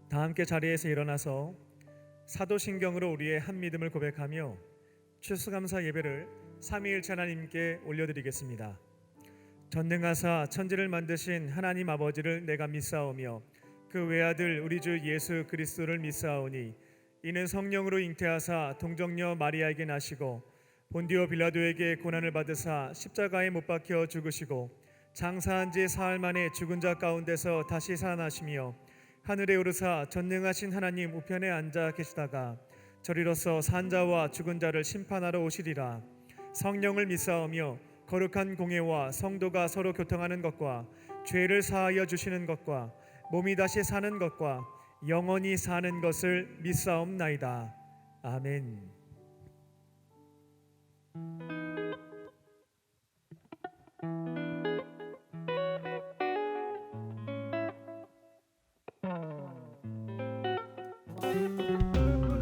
다 함께 자리에서 일어나서 사도신경으로 우리의 한 믿음을 고백하며 추수감사 예배를 삼위일체 하나님께 올려드리겠습니다. 전능하사 천지를 만드신 하나님 아버지를 내가 믿사오며 그 외아들 우리 주 예수 그리스도를 믿사오니 이는 성령으로 잉태하사 동정녀 마리아에게 나시고 본디오 빌라도에게 고난을 받으사 십자가에 못 박혀 죽으시고 장사한 지 사흘 만에 죽은 자 가운데서 다시 살아나시며 하늘에 오르사 전능하신 하나님 우편에 앉아 계시다가 저리로서 산 자와 죽은 자를 심판하러 오시리라. 성령을 믿사오며 거룩한 공예와 성도가 서로 교통하는 것과 죄를 사하여 주시는 것과 몸이 다시 사는 것과 영원히 사는 것을 믿사옵나이다. 아멘.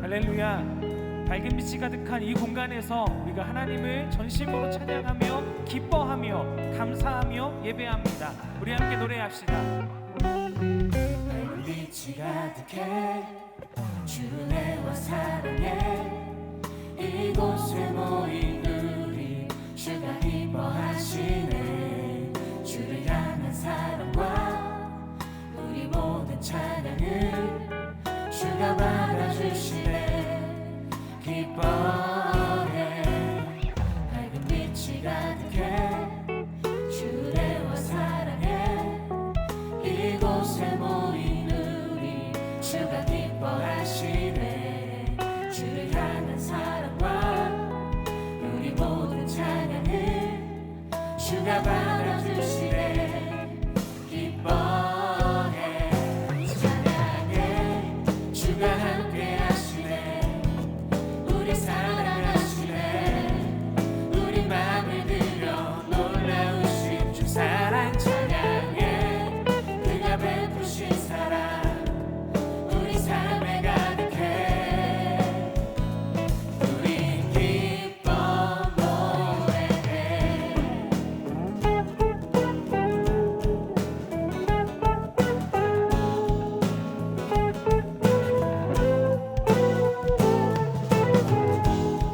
할렐루야. 밝은 빛이 가득한 이 공간에서 우리가 하나님을 전심으로 찬양하며 기뻐하며 감사하며 예배합니다. 우리 함께 노래합시다. 밝은 빛이 가득해 주 은혜와 사랑에 이곳에 모인 우리 주가 기뻐하시네. 주를 향한 사랑과 우리 모든 찬양을 주가 받아주시네. 기뻐해. 밝은 빛이 가득해 주 은혜와 사랑에 이곳에 모인 우리 주가 기뻐하시네. 주를 향한 사랑과 우리 모든 찬양을 주가 받아주시네. 기뻐해. 찬양해. 주가 함께 하시네. 우리 사랑하시네. 우리 맘을 들여 놀라우신 주 사랑 찬양해. 그가 베푸신 사랑 우리 삶에 가득해. 우리 기뻐 노래해.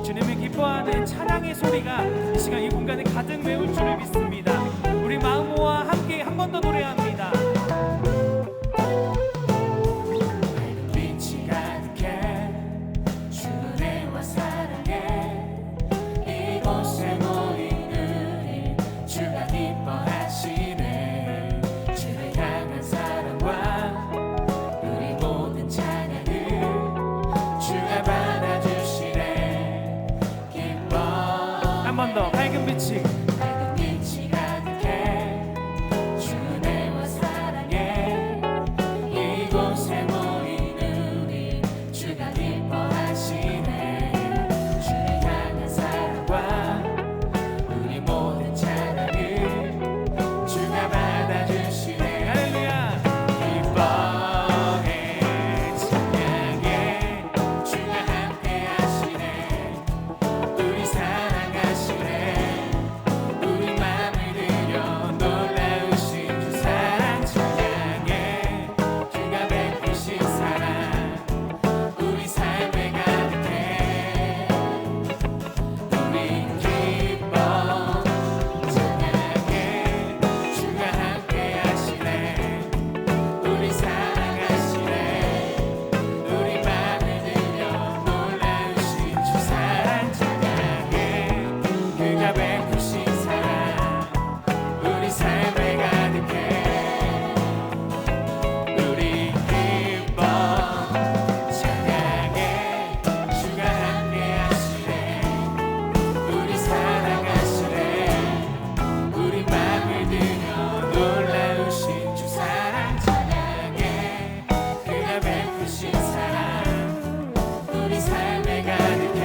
주님을 기뻐하는 찬양의 소리가 이 시간 이 공간에 가득 메울 줄을 믿습니다. 우리 마음과 함께 한 번 더 노래합니다. 밝은 빛이 가득해 주 은혜와 사랑에 이곳에 모인 우리 주가 기뻐하시네. 주를 향한 사랑과 우리 모든 찬양을 주가 받아주시네. 기뻐. 한 번 더 밝은 빛이 밝은 빛이 가득해 주 은혜와 사랑에 이곳에 모인 우리 주가 기뻐하시네. 주를 향한 사랑과 우리 모든 찬양을 주가 받아주시네. 할렐루야. 기뻐해. 찬양해. 주가 함께 하시네. 우리 사랑하시네. 우리 맘을 들여 놀라우신 주 사랑 찬양해. 그가 베푸신 사랑 우리 삶에 가득해. 우리 기뻐 찬양해. 주가 함께 하시네. 우리 사랑하시네. 우리 맘을 들여 놀라우신 주 사랑 찬양해. 그가 베푸신 사랑 우리 삶에 가득해. 우리 기뻐 찬양해. 주가 함께 하시네. 우리 사랑하시네. 우리 맘을 들여 놀라우신 주 사랑 찬양해. 그가 베푸신 사랑 우리 삶에 가득해.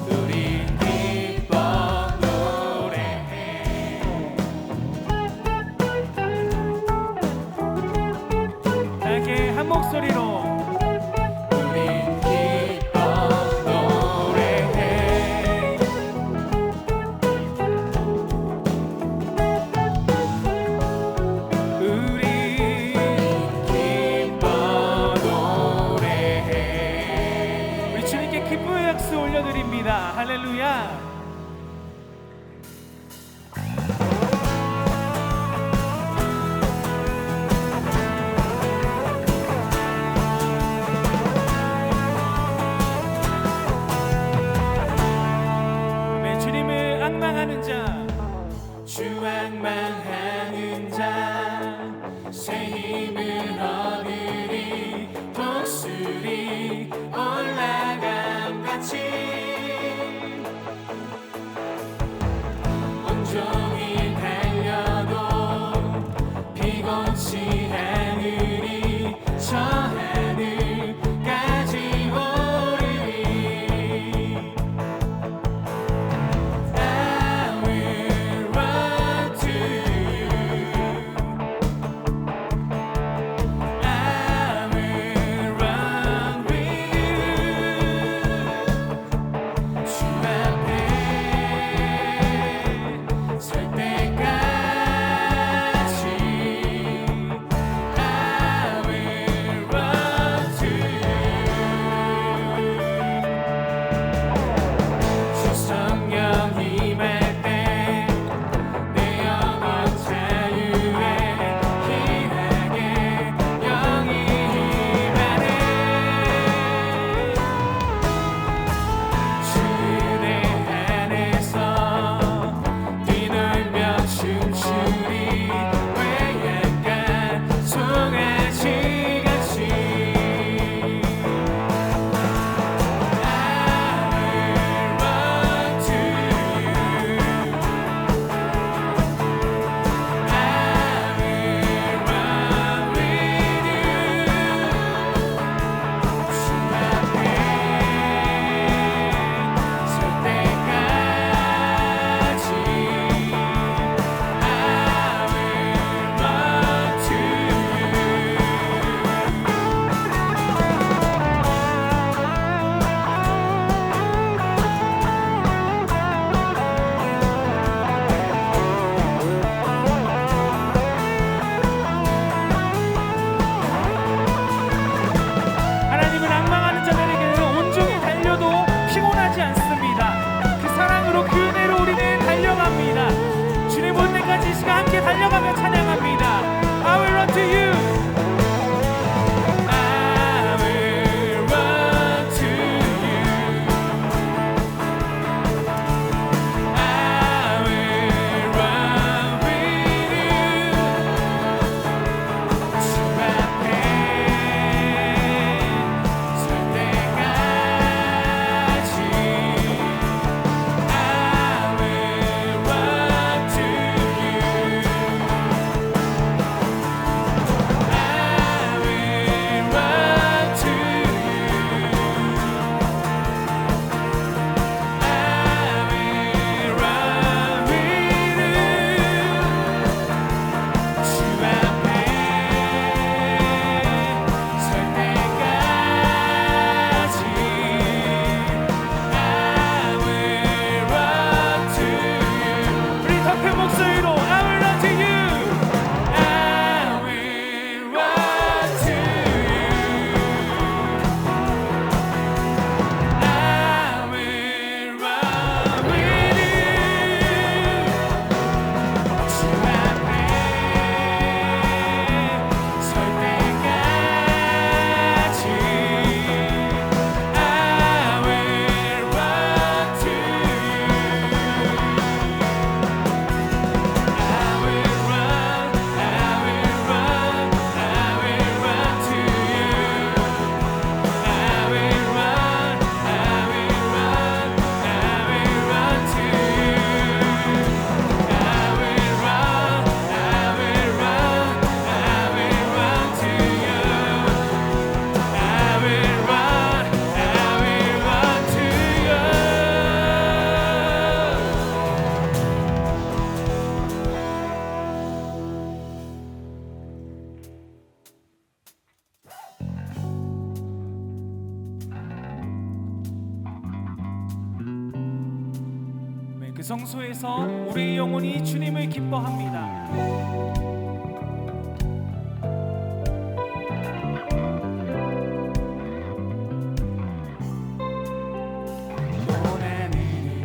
우리 기뻐 노래해. 다 함께 한 목소리로 우리 기뻐 노래해. 우리 할렐루야. 네, 주님을 앙망하는 자, 주악망하는 자 새 힘을 얻으리 독수리 올라감같이 온종일 달려도 피곤치 않으리 저 하늘까지 오르리 I will run to you I will run with you 주 앞에 설 때까지 I will run to you 주 성령 임할 때 내 영혼 자유에 희나게 영이 임하네 주 은혜 안에서 뛰놀며 춤추리 외양간 송아지같이 I will run to you I will run with you 주 앞에 설 때까지 I will run to 하나님을 앙망하는 자들에게는 온종일 달려도 피곤하지 않습니다. 그 사랑으로 그 은혜로 우리는 달려갑니다. 주님 올 때까지 이 시간 함께 달려가며 찬양합니다. I will run to you. I will run to you I will run with you 주 앞에 설 때까지 I will run to you 그 성소에서 우리의 영혼이 주님을 기뻐합니다. 온 하늘을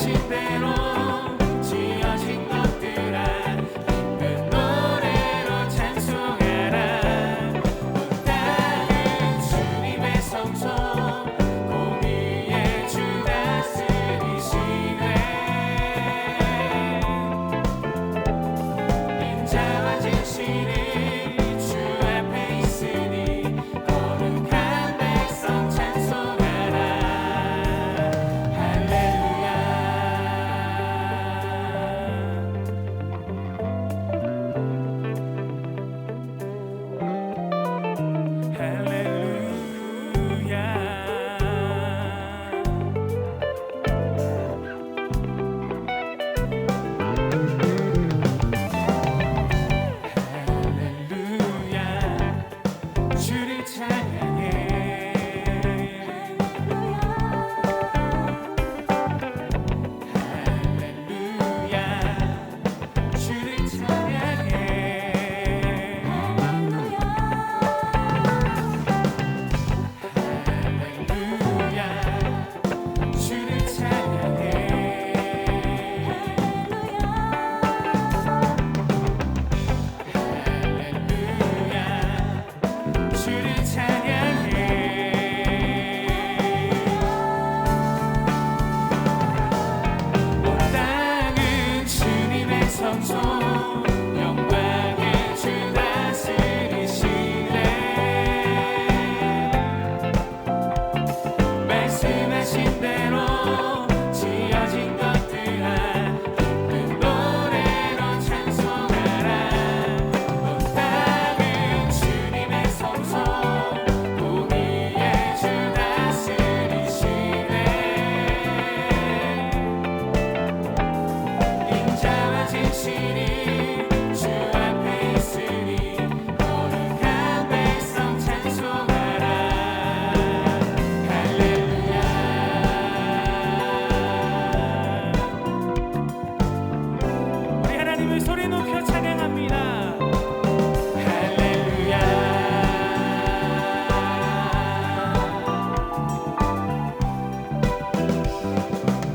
말씀하신 대로 지어진 것들아 기쁜 노래로 찬송하라. 온 땅은 주님의 성소 공의의 주 다스리시네. 인자와 진실이 주 앞에 있으니 거룩한 백성 찬송하라. 할렐루야. 할렐루야. 주를 찬양해. 할렐루야. 주를 찬양해. 할렐루야. 주를 찬양해. 할렐루야. 주를 찬양해. 온 땅은 주님의 성소 영광의 주 다스리시네. 말씀하신 대로 지어진 것들아 기쁜 노래로 찬송하라. 온 땅은 주님의 성소 공의의 주 다스리시네. 인자와 진실이 주 앞에 있으니 거룩한 백성 찬송하라. 할렐루야. 우리 하나님을 소리 높여 찬양합니다. 할렐루야.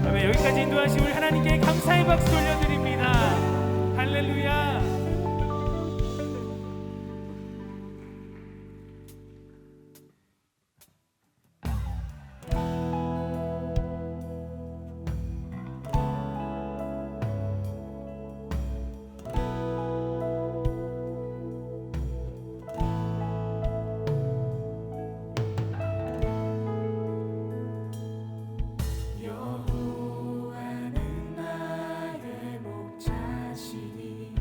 그러면 여기까지 인도하신 우리 하나님께 감사의 박수 올려드립니다. 할렐루야. 여호와는 나의 목자시니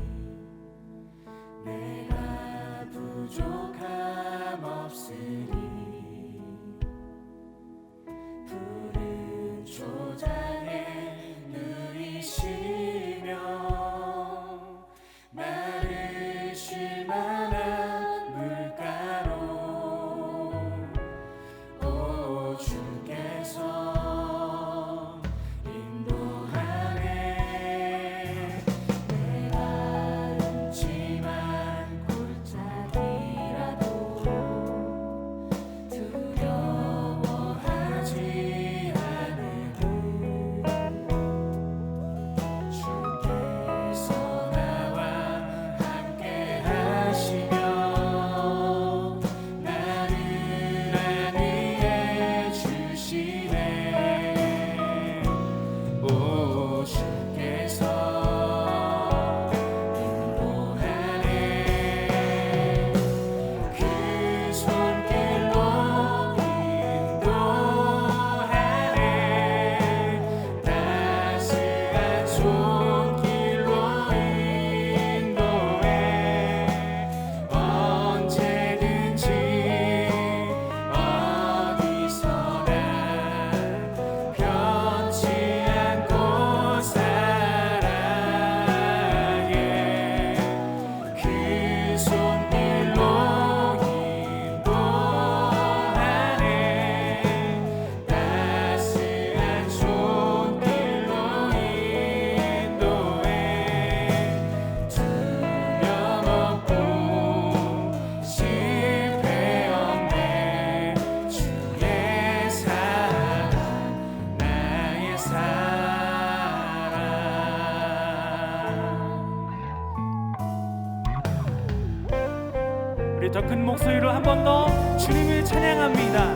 더 큰 목소리로 한 번 더 주님을 찬양합니다.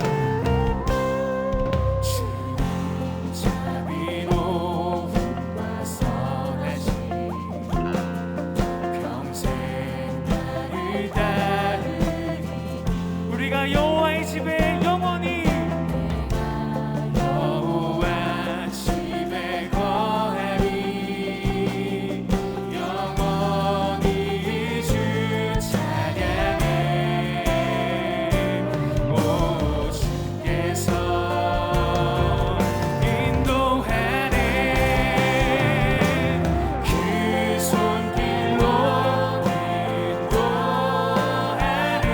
자비로움과 선하심 평생 나를 따르니 우리가 여호와의 집에 영원히 여호와 집에 거하리 영원히 주 찬양해 오 주께서 인도하네 그 손길로 인도하네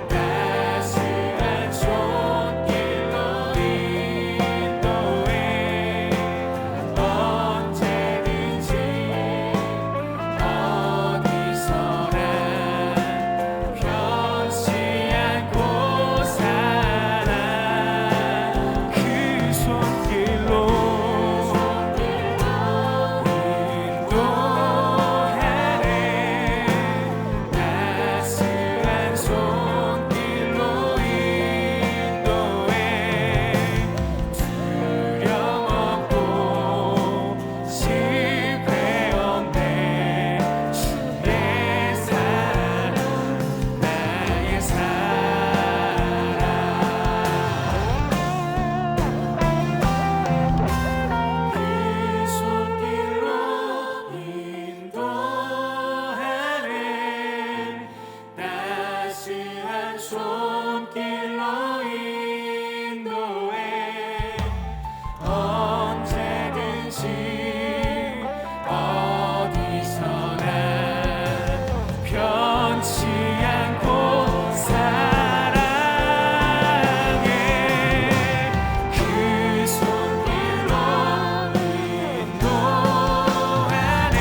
따스한 손길로 인도해 언제든지 어디서나 편치 않고 살아 그 손길로 인도하네 따스한 손길로 인도해 두려움 없고 실패 없네 주의 사랑 나의 사랑 그 손길로 인도하네 따스한 손길로 인도해 언제든지 어디서나 편치 않고 사랑해 그 손길로 인도하네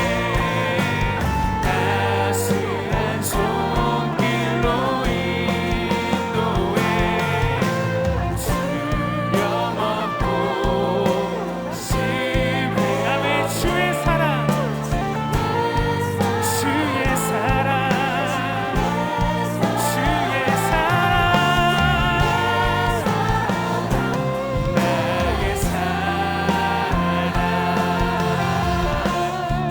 따스한 손길로 인도해 두려움 없고 실패 다음에 주의 사랑 주의 사랑 주의 사랑 나의 사랑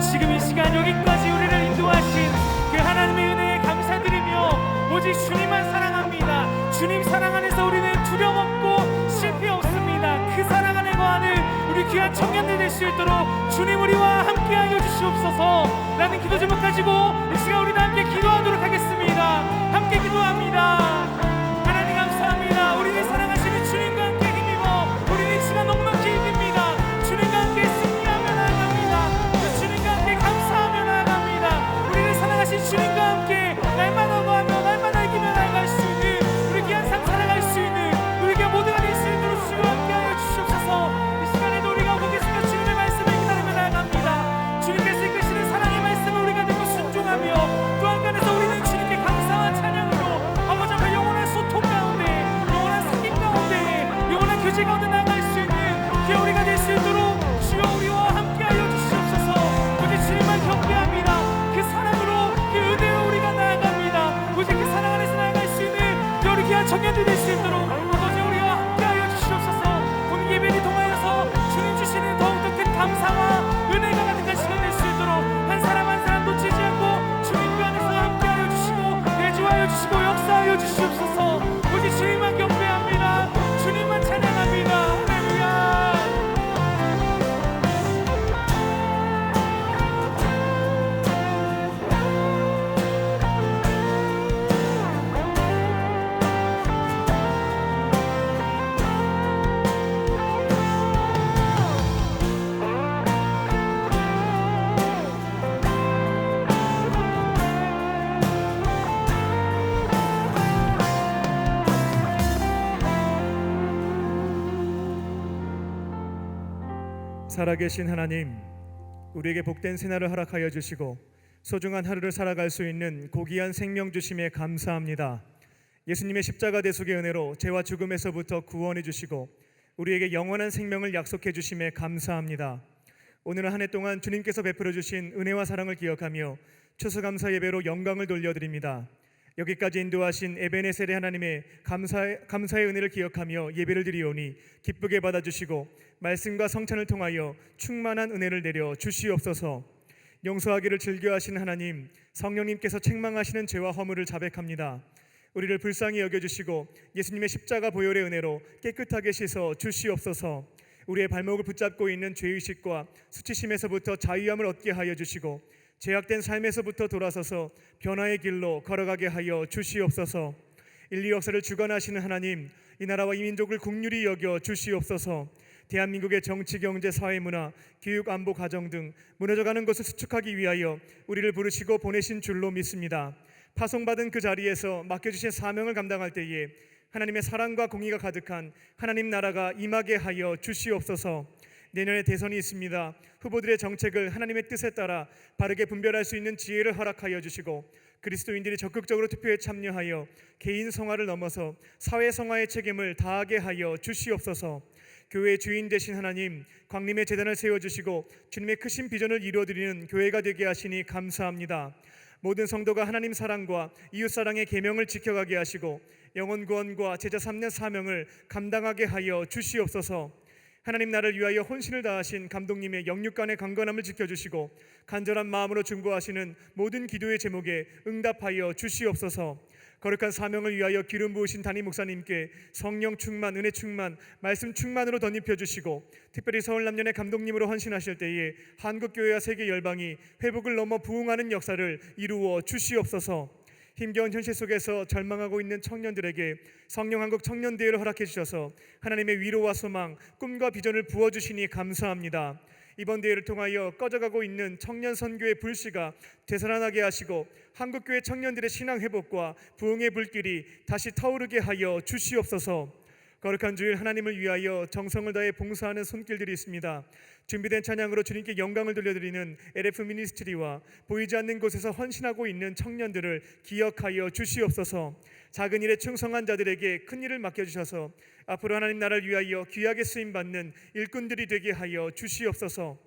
지금 이 시간 여기까지 우리를 인도하신 그 하나님의 은혜에 감사드리며 오직 주님만 사랑합니다. 주님 사랑 안에서 우리는 두려움 없고 실패 없습니다. 그 사랑 안에 거하는 우리 귀한 청년들 될 수 있도록 주님 우리와 함께하여 주시옵소서. 라는 기도 제목 가지고 이 시간 우리도 함께 기도하도록 하겠습니다. 함께 기도합니다. 하나님 감사합니다. 우리를 사랑하시는 주님과 함께 힘입어 우리는 이 시간 넉넉히 이깁니다. 주님과 함께 승리하며 나아갑니다. 그 주님과 함께 감사하며 나아갑니다. 우리를 사랑하신 주님과 함께 날마다 거하며 날마다 이기며 나아갈 수 있는 우리 귀한 삶 살아갈 수 있는 우리가 모두가 될 수 있도록 주와 함께하여 주시옵소서. 이 시간에도 우리가 오고 계시며 주님의 말씀을 기다리며 나아갑니다. 주님께서 이끄시는 사랑의 말씀을 우리가 듣고 순종하며 또 한편에서 우리는 주님께 감사와 찬양으로 아버지 앞에 영원한 소통 가운데 영원한 사귑 가운데 영원한 교제 가운데 나아갈 수 있는 그 우리가 될 수 있도록 주여 우리와 함께하여 주시옵소서. 오직 주님만 경배합니다. 그 사랑으로 그 은혜로 우리가 나아갑니다. 오직 그 사랑 안에서 나아갈 수 있는 그 우리 귀한 청년들 될 수 있도록 아버지 우리와 함께하여 주시옵소서. 오늘 예배를 통하여서 주님 주시는 더욱더 큰 감사와 은혜가 가득한 시간 될 수 있도록 한 사람 한 사람 놓치지 않고 주님과 안에서 함께하여 주시고 내주하여 주시고 역사하여 주시옵소서. 오직 주님만 경배합니다. 주님만 찬양합니다. 할렐루야. 살아계신 하나님, 우리에게 복된 새날을 허락하여 주시고 소중한 하루를 살아갈 수 있는 고귀한 생명 주심에 감사합니다. 예수님의 십자가 대속의 은혜로 죄와 죽음에서부터 구원해 주시고 우리에게 영원한 생명을 약속해 주심에 감사합니다. 오늘 한 해 동안 주님께서 베풀어 주신 은혜와 사랑을 기억하며 추수감사 예배로 영광을 돌려드립니다. 여기까지 인도하신 에베네셀의 하나님의 감사의 은혜를 기억하며 예배를 드리오니 기쁘게 받아주시고 말씀과 성찬을 통하여 충만한 은혜를 내려 주시옵소서. 용서하기를 즐겨하시는 하나님, 성령님께서 책망하시는 죄와 허물을 자백합니다. 우리를 불쌍히 여겨주시고 예수님의 십자가 보혈의 은혜로 깨끗하게 씻어 주시옵소서. 우리의 발목을 붙잡고 있는 죄의식과 수치심에서부터 자유함을 얻게 하여 주시고 죄악된 삶에서부터 돌아서서 변화의 길로 걸어가게 하여 주시옵소서. 인류 역사를 주관하시는 하나님, 이 나라와 이 민족을 긍휼히 여겨 주시옵소서. 대한민국의 정치, 경제, 사회, 문화, 교육, 안보, 가정 등 무너져가는 것을 수축하기 위하여 우리를 부르시고 보내신 줄로 믿습니다. 파송받은 그 자리에서 맡겨주신 사명을 감당할 때에 하나님의 사랑과 공의가 가득한 하나님 나라가 임하게 하여 주시옵소서. 내년에 대선이 있습니다. 후보들의 정책을 하나님의 뜻에 따라 바르게 분별할 수 있는 지혜를 허락하여 주시고 그리스도인들이 적극적으로 투표에 참여하여 개인 성화를 넘어서 사회 성화의 책임을 다하게 하여 주시옵소서. 교회의 주인 되신 하나님, 광림의 재단을 세워주시고 주님의 크신 비전을 이루어드리는 교회가 되게 하시니 감사합니다. 모든 성도가 하나님 사랑과 이웃 사랑의 계명을 지켜가게 하시고 영혼 구원과 제자 삼는 사명을 감당하게 하여 주시옵소서. 하나님 나라를 위하여 혼신을 다하신 감독님의 영육간의 강건함을 지켜주시고 간절한 마음으로 중보하시는 모든 기도의 제목에 응답하여 주시옵소서. 거룩한 사명을 위하여 기름 부으신 담임 목사님께 성령 충만, 은혜 충만, 말씀 충만으로 덧입혀 주시고 특별히 서울 남년의 감독님으로 헌신하실 때에 한국교회와 세계 열방이 회복을 넘어 부흥하는 역사를 이루어 주시옵소서. 힘겨운 현실 속에서 절망하고 있는 청년들에게 성령 한국 청년대회를 허락해 주셔서 하나님의 위로와 소망, 꿈과 비전을 부어주시니 감사합니다. 이번 대회를 통하여 꺼져가고 있는 청년 선교의 불씨가 되살아나게 하시고 한국교회 청년들의 신앙 회복과 부흥의 불길이 다시 타오르게 하여 주시옵소서. 거룩한 주일 하나님을 위하여 정성을 다해 봉사하는 손길들이 있습니다. 준비된 찬양으로 주님께 영광을 돌려드리는 LF 미니스트리와 보이지 않는 곳에서 헌신하고 있는 청년들을 기억하여 주시옵소서. 작은 일에 충성한 자들에게 큰 일을 맡겨주셔서 앞으로 하나님 나라를 위하여 귀하게 쓰임받는 일꾼들이 되게 하여 주시옵소서.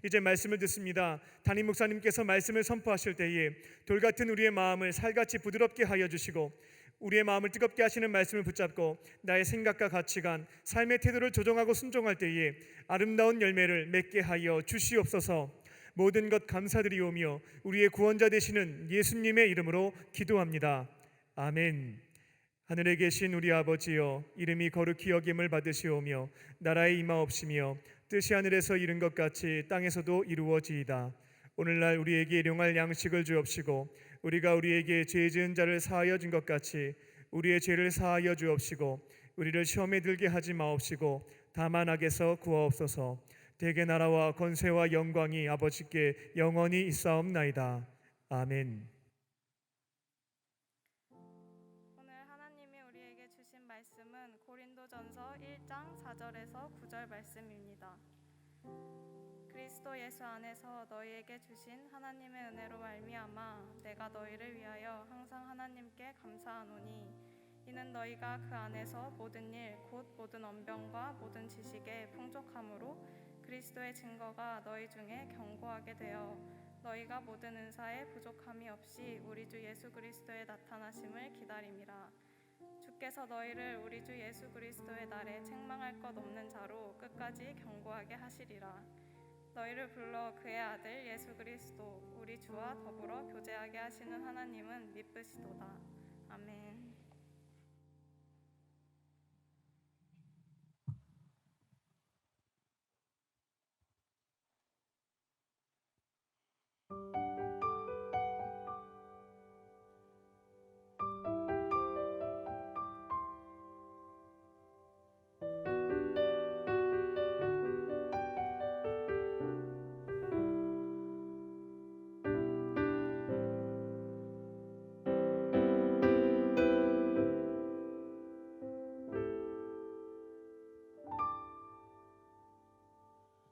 이제 말씀을 듣습니다. 담임 목사님께서 말씀을 선포하실 때에 돌같은 우리의 마음을 살같이 부드럽게 하여 주시고 우리의 마음을 뜨겁게 하시는 말씀을 붙잡고 나의 생각과 가치관, 삶의 태도를 조정하고 순종할 때에 아름다운 열매를 맺게 하여 주시옵소서. 모든 것 감사드리오며 우리의 구원자 되시는 예수님의 이름으로 기도합니다. 아멘. 하늘에 계신 우리 아버지여, 이름이 거룩히 여김을 받으시오며 나라의 임하옵시며 뜻이 하늘에서 이룬 것 같이 땅에서도 이루어지이다. 오늘날 우리에게 일용할 양식을 주옵시고 우리가 우리에게 죄 지은 자를 사하여 준 것 같이 우리의 죄를 사하여 주옵시고 우리를 시험에 들게 하지 마옵시고 다만 악에서 구하옵소서. 대개 나라와 권세와 영광이 아버지께 영원히 있사옵나이다. 아멘. 오늘 하나님이 우리에게 주신 말씀은 고린도전서 1장 4절에서 9절 말씀입니다. 그리스도 예수 안에서 너희에게 주신 하나님의 은혜로 말미암아 내가 너희를 위하여 항상 하나님께 감사하노니 이는 너희가 그 안에서 모든 일 곧 모든 언변과 모든 지식에 풍족함으로 그리스도의 증거가 너희 중에 견고하게 되어 너희가 모든 은사에 부족함이 없이 우리 주 예수 그리스도의 나타나심을 기다림이라. 주께서 너희를 우리 주 예수 그리스도의 날에 책망할 것 없는 자로 끝까지 견고하게 하시리라. 너희를 불러 그의 아들 예수 그리스도 우리 주와 더불어 교제하게 하시는 하나님은 미쁘시도다. 아멘.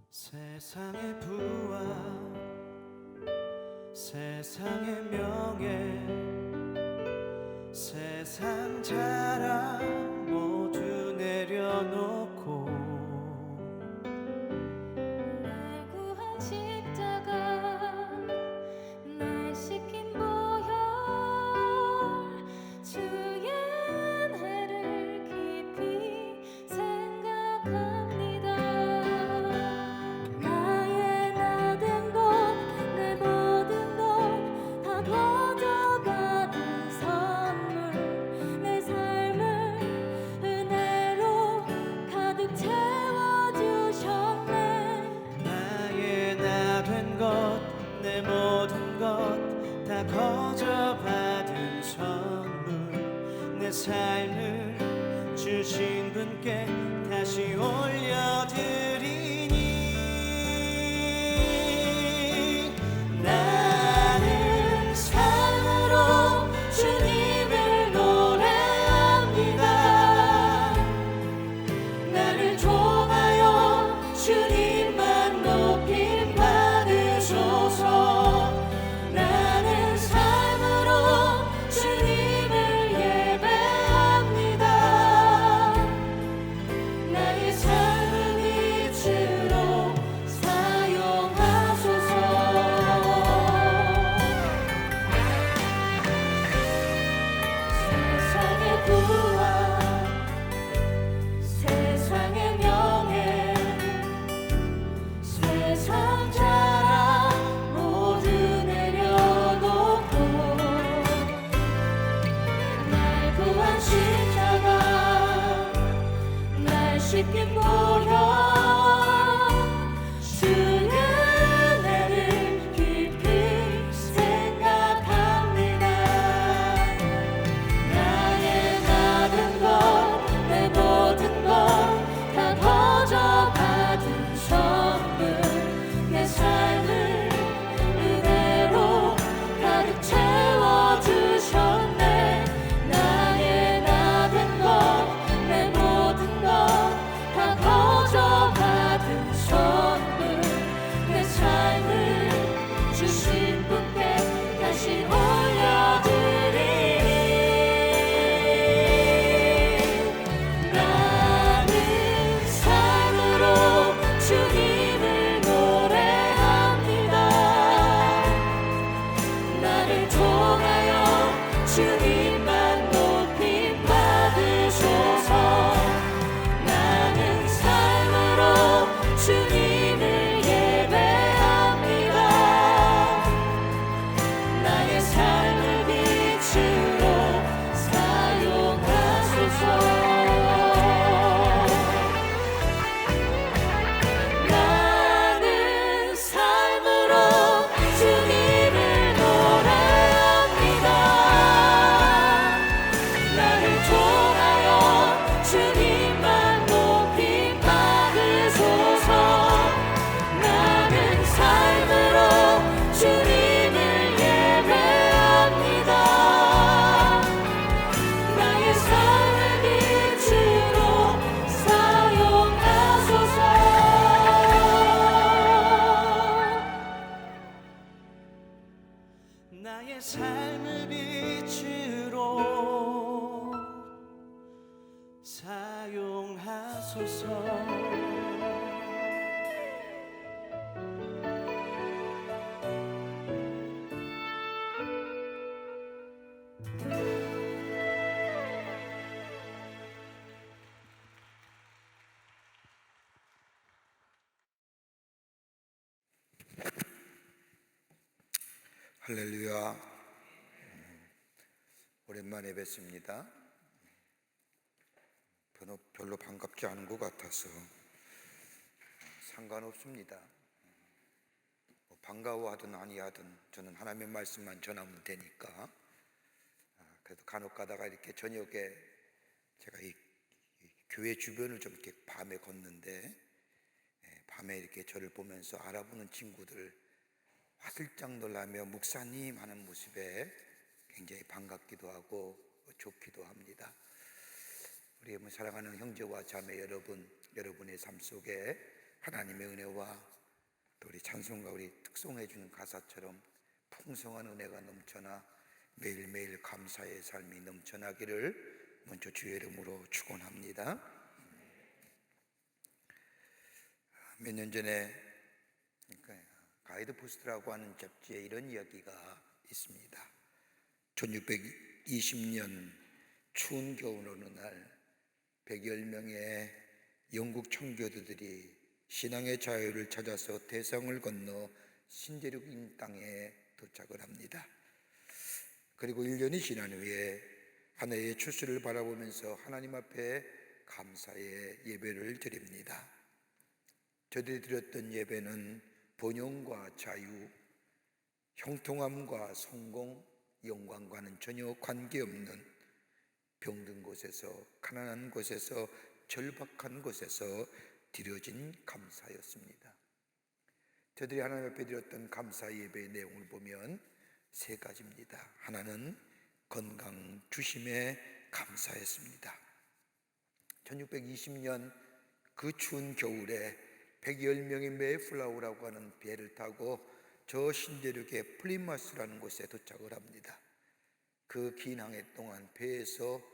세상의 부와 세상의 명예 세상 자랑 모두 내려놓고 날 구한 십자가 날 시킨 보혈 올려드리니 나는 삶으로 주님을 노래합니다. 나를 통하여 주님만 높임 받으소서. 나는 삶으로 주님을 예배합니다. 나의 삶을 빛으로 사용하소서. 세상의 부와 세상의 명예 세상 자랑 모두 내려놓고 날 구한 십자가 날 씻긴 보혈 주의 은혜를 깊이 생각합니다. 나의 모든 것 내 모든 것 다 거저 받은 선물 내 삶을 은혜로 가득 채워주셨네. 나의 모든 것 내 모든 것 다 거저 받은 선물 내 삶을 주신 분께 다시 올려드리니 나는 삶으로 주님을 노래합니다. 나를 통하여 주님만 높임 받으소서. 나는 삶으로 주님을 예배합니다. 나의 삶을 빛으로 사용하소서. 나는 삶으로 주님을 노래합니다. 나를 통하여 주님만 높임 받으소서. 나는 삶으로 주님을 예배합니다. 나의 삶을 빛으로 사용하소서. 나의 삶을 빛으로 사용하소서. 할렐루야. 오랜만에 뵙습니다. 별로 반갑지 않은 것 같아서 상관없습니다. 반가워하든 아니하든 저는 하나님의 말씀만 전하면 되니까. 그래도 간혹 가다가 이렇게 저녁에 제가 이 교회 주변을 좀 이렇게 밤에 걷는데 밤에 이렇게 저를 보면서 알아보는 친구들 화들짝 놀라며 목사님 하는 모습에 굉장히 반갑기도 하고 좋기도 합니다. 우리 사랑하는 형제와 자매 여러분, 여러분의 삶 속에 하나님의 은혜와 또 우리 찬송가 우리 특송해 주는 가사처럼 풍성한 은혜가 넘쳐나 매일매일 감사의 삶이 넘쳐나기를 먼저 주의 이름으로 축원합니다. 몇 년 전에 가이드포스트라고 하는 잡지에 이런 이야기가 있습니다. 1620년 추운 겨울 어느 날 100여 명의 영국 청교도들이 신앙의 자유를 찾아서 대성을 건너 신대륙인 땅에 도착을 합니다. 그리고 1년이 지난 후에 한 해의 추수를 바라보면서 하나님 앞에 감사의 예배를 드립니다. 저들이 드렸던 예배는 번영과 자유, 형통함과 성공, 영광과는 전혀 관계없는 병든 곳에서, 가난한 곳에서 절박한 곳에서 드려진 감사였습니다. 저들이 하나님 앞에 드렸던 감사 예배의 내용을 보면 세 가지입니다. 하나는 건강 주심에 감사했습니다. 1620년 그 추운 겨울에 110명의 메이플라워라고 하는 배를 타고 저 신대륙의 플리마스라는 곳에 도착을 합니다. 그 긴 항해 동안 배에서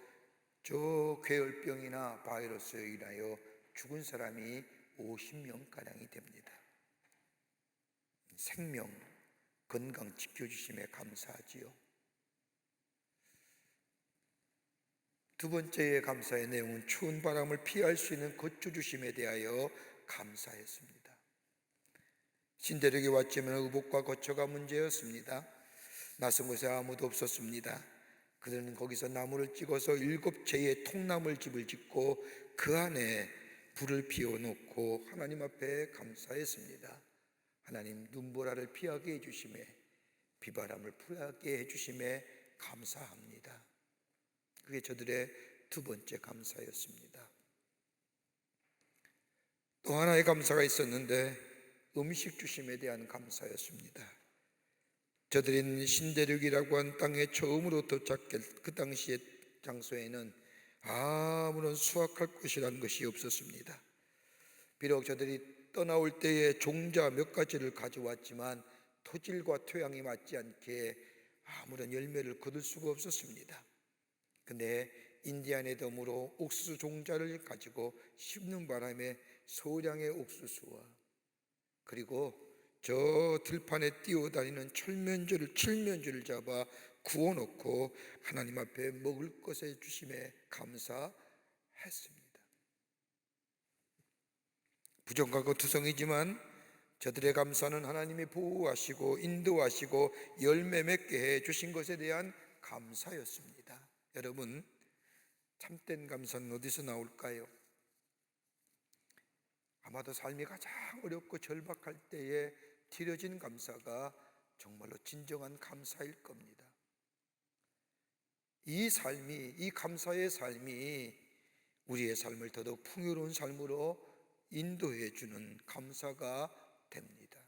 저 괴열병이나 바이러스에 인하여 죽은 사람이 50명가량이 됩니다. 생명, 건강 지켜주심에 감사하지요. 두 번째의 감사의 내용은 추운 바람을 피할 수 있는 거처주심에 대하여 감사했습니다. 신대륙에 왔지만 의복과 거처가 문제였습니다. 낯선 곳에 아무도 없었습니다. 그들은 거기서 나무를 찍어서 7채의 통나물 집을 짓고 그 안에 불을 피워놓고 하나님 앞에 감사했습니다. 하나님, 눈보라를 피하게 해주심에, 비바람을 피하게 해주심에 감사합니다. 그게 저들의 두 번째 감사였습니다. 또 하나의 감사가 있었는데 음식 주심에 대한 감사였습니다. 저들은 신대륙이라고 한 땅에 처음으로 도착했 그 당시의 장소에는 아무런 수확할 곳이라는 것이 없었습니다. 비록 저들이 떠나올 때에 종자 몇 가지를 가져왔지만 토질과 토양이 맞지 않게 아무런 열매를 거둘 수가 없었습니다. 근데 인디안의 덤으로 옥수수 종자를 가지고 씹는 바람에 소량의 옥수수와 그리고 저 들판에 뛰어다니는 칠면조를 잡아 구워놓고 하나님 앞에 먹을 것에 주심에 감사했습니다. 부정하고 투성이지만 저들의 감사는 하나님이 보호하시고 인도하시고 열매 맺게 해 주신 것에 대한 감사였습니다. 여러분, 참된 감사는 어디서 나올까요? 아마도 삶이 가장 어렵고 절박할 때에 드려진 감사가 정말로 진정한 감사일 겁니다. 이 감사의 삶이 우리의 삶을 더더욱 풍요로운 삶으로 인도해 주는 감사가 됩니다.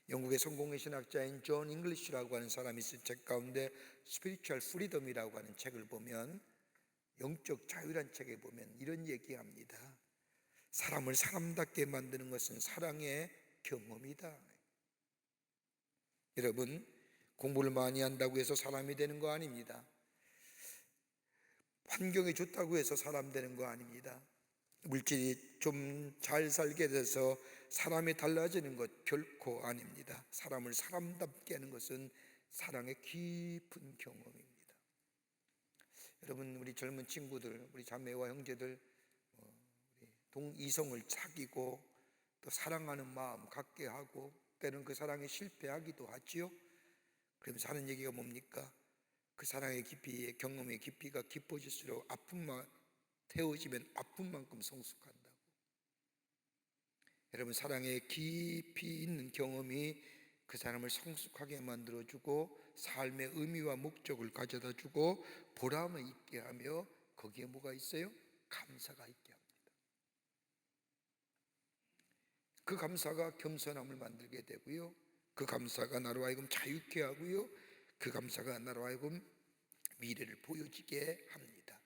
영국의 성공의 신학자인 존 잉글리시라고 하는 사람이 쓴 책 가운데 스피리추얼 프리덤이라고 하는 책을 보면, 영적 자유란 책에 보면 이런 얘기합니다. 사람을 사람답게 만드는 것은 사랑의 경험이다. 여러분, 공부를 많이 한다고 해서 사람이 되는 거 아닙니다. 환경이 좋다고 해서 사람 되는 거 아닙니다. 물질이 좀 잘 살게 돼서 사람이 달라지는 것 결코 아닙니다. 사람을 사람답게 하는 것은 사랑의 깊은 경험입니다. 여러분, 우리 젊은 친구들, 우리 자매와 형제들, 동이성을 사귀고 또 사랑하는 마음 갖게 하고 때는 그 사랑에 실패하기도 하지요. 그러면서 하는 얘기가 뭡니까? 그 사랑의 깊이, 경험의 깊이가 깊어질수록 아픔만 태워지면 아픈 만큼 성숙한다고. 여러분, 사랑의 깊이 있는 경험이 그 사람을 성숙하게 만들어주고 삶의 의미와 목적을 가져다주고 보람을 있게 하며 거기에 뭐가 있어요? 감사가 있게 합니다. 그 감사가 겸손함을 만들게 되고요, 그 감사가 나로 하여금 자유케 하고요, 그 감사가 나로 하여금 미래를 보여지게 합니다.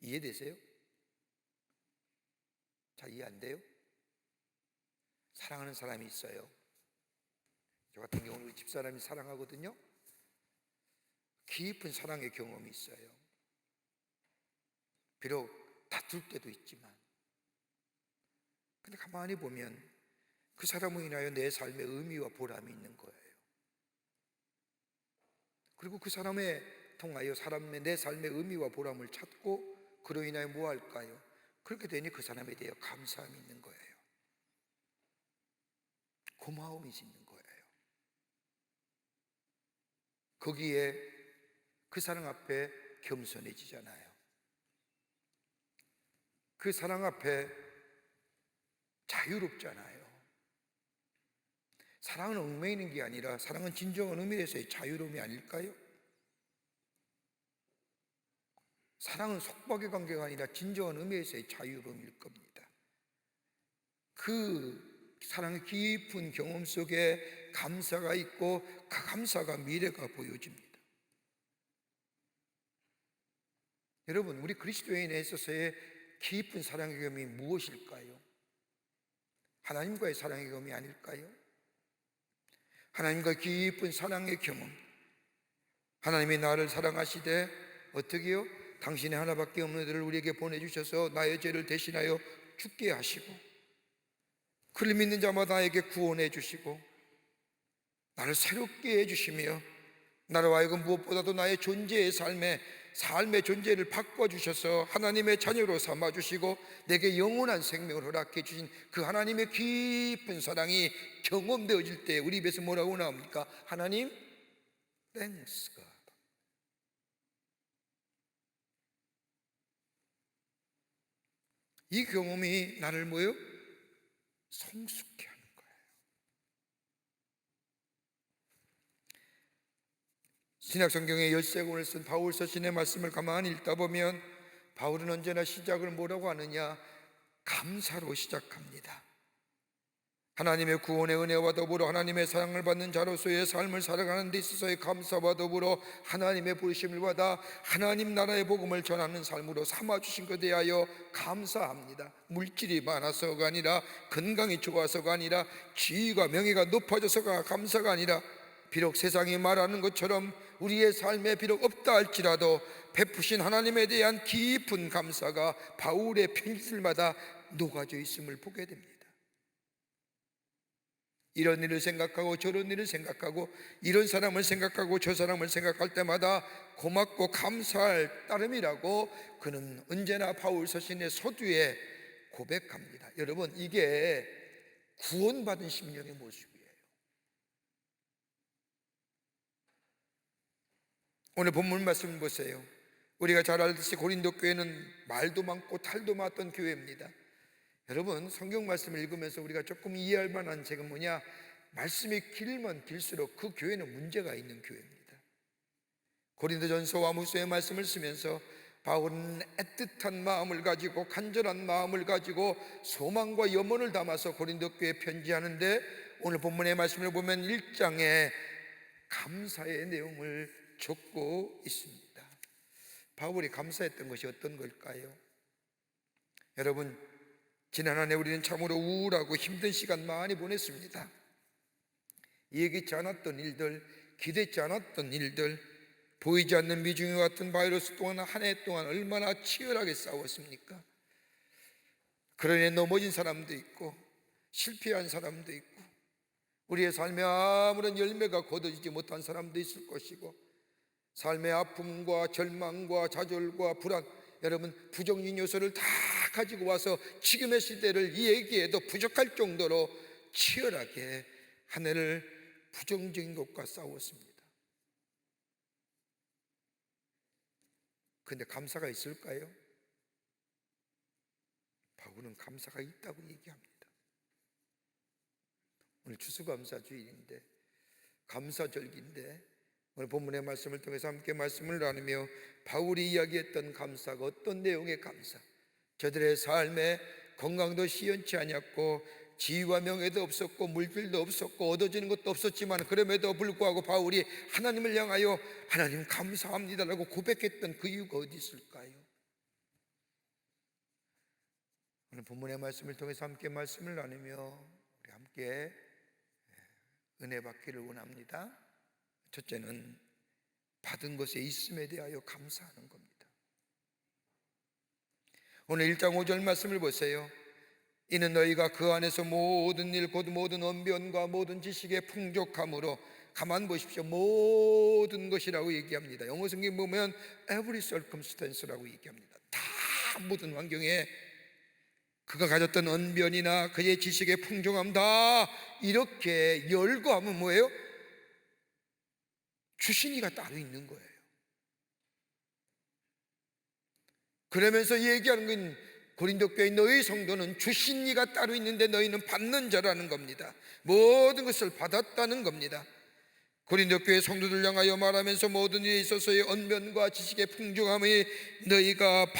이해되세요? 잘 이해 안 돼요? 사랑하는 사람이 있어요. 저 같은 경우는 우리 집사람이 사랑하거든요. 깊은 사랑의 경험이 있어요. 비록 다툴 때도 있지만, 근데 가만히 보면 그 사람으로 인하여 내 삶의 의미와 보람이 있는 거예요. 그리고 그 사람에 통하여 내 삶의 의미와 보람을 찾고 그로 인하여 뭐 할까요? 그렇게 되니 그 사람에 대해 감사함이 있는 거예요. 고마움이 있는 거예요. 거기에 그 사랑 앞에 겸손해지잖아요. 그 사랑 앞에 자유롭잖아요. 사랑은 얽매이는 게 아니라 사랑은 진정한 의미에서의 자유로움이 아닐까요? 사랑은 속박의 관계가 아니라 진정한 의미에서의 자유로움일 겁니다. 그 사랑의 깊은 경험 속에 감사가 있고 그 감사가 미래가 보여집니다. 여러분, 우리 그리스도인에 있어서의 깊은 사랑의 경험이 무엇일까요? 하나님과의 사랑의 경험이 아닐까요? 하나님과 깊은 사랑의 경험. 하나님이 나를 사랑하시되 어떻게요? 당신의 하나밖에 없는 아들을 우리에게 보내주셔서 나의 죄를 대신하여 죽게 하시고 그를 믿는 자마다 나에게 구원해 주시고 나를 새롭게 해주시며 나로 하여금 무엇보다도 나의 존재의 삶의 존재를 바꿔주셔서 하나님의 자녀로 삼아주시고 내게 영원한 생명을 허락해 주신 그 하나님의 깊은 사랑이 경험되어질 때 우리 입에서 뭐라고 나옵니까? 하나님, Thanks God. 이 경험이 나를 뭐요? 성숙해 하는 거예요. 신약성경의 13권을 쓴 바울 서신의 말씀을 가만히 읽다 보면 바울은 언제나 시작을 뭐라고 하느냐? 감사로 시작합니다. 하나님의 구원의 은혜와 더불어 하나님의 사랑을 받는 자로서의 삶을 살아가는 데 있어서의 감사와 더불어 하나님의 부르심을 받아 하나님 나라의 복음을 전하는 삶으로 삼아주신 것에 대하여 감사합니다. 물질이 많아서가 아니라, 건강이 좋아서가 아니라, 지위가 명예가 높아져서가 감사가 아니라, 비록 세상이 말하는 것처럼 우리의 삶에 비록 없다 할지라도 베푸신 하나님에 대한 깊은 감사가 바울의 편지들마다 녹아져 있음을 보게 됩니다. 이런 일을 생각하고 저런 일을 생각하고 이런 사람을 생각하고 저 사람을 생각할 때마다 고맙고 감사할 따름이라고 그는 언제나 바울 서신의 서두에 고백합니다. 여러분, 이게 구원받은 심령의 모습이에요. 오늘 본문 말씀 보세요. 우리가 잘 알듯이 고린도 교회는 말도 많고 탈도 많았던 교회입니다. 여러분, 성경 말씀을 읽으면서 우리가 조금 이해할 만한 책은 뭐냐? 말씀이 길면 길수록 그 교회는 문제가 있는 교회입니다. 고린도전서와 아모스의 말씀을 쓰면서 바울은 애틋한 마음을 가지고 간절한 마음을 가지고 소망과 염원을 담아서 고린도 교회에 편지하는데 오늘 본문의 말씀을 보면 1장에 감사의 내용을 적고 있습니다. 바울이 감사했던 것이 어떤 걸까요? 여러분, 지난 한 해 우리는 참으로 우울하고 힘든 시간 많이 보냈습니다. 예기치 않았던 일들, 기대치 않았던 일들, 보이지 않는 미중이와 같은 바이러스 동안 한 해 동안 얼마나 치열하게 싸웠습니까? 그러니 넘어진 사람도 있고 실패한 사람도 있고 우리의 삶에 아무런 열매가 거둬지지 못한 사람도 있을 것이고 삶의 아픔과 절망과 좌절과 불안, 여러분 부정적인 요소를 다 가지고 와서 지금의 시대를 얘기해도 부족할 정도로 치열하게 한 해를 부정적인 것과 싸웠습니다. 그런데 감사가 있을까요? 바울은 감사가 있다고 얘기합니다. 오늘 추수감사주일인데, 감사절기인데 오늘 본문의 말씀을 통해서 함께 말씀을 나누며 바울이 이야기했던 감사가 어떤 내용의 감사, 저들의 삶에 건강도 시원치 않았고 지위와 명예도 없었고 물질도 없었고 얻어지는 것도 없었지만 그럼에도 불구하고 바울이 하나님을 향하여 하나님 감사합니다라고 고백했던 그 이유가 어디 있을까요? 오늘 본문의 말씀을 통해서 함께 말씀을 나누며 우리 함께 은혜 받기를 원합니다. 첫째는 받은 것에 있음에 대하여 감사하는 겁니다. 오늘 1장 5절 말씀을 보세요. 이는 너희가 그 안에서 모든 일 곧 모든 언변과 모든 지식의 풍족함으로, 가만 보십시오, 모든 것이라고 얘기합니다. 영어 성경 보면 every circumstance라고 얘기합니다. 다 모든 환경에 그가 가졌던 언변이나 그의 지식의 풍족함 다 이렇게 열거하면 뭐예요? 주신 이가 따로 있는 거예요. 그러면서 얘기하는 건 고린도 교회 너희 성도는 주신 이가 따로 있는데 너희는 받는 자라는 겁니다. 모든 것을 받았다는 겁니다. 고린도 교회 성도들 향하여 말하면서 모든 일에 있어서의 언변과 지식의 풍족함이 너희가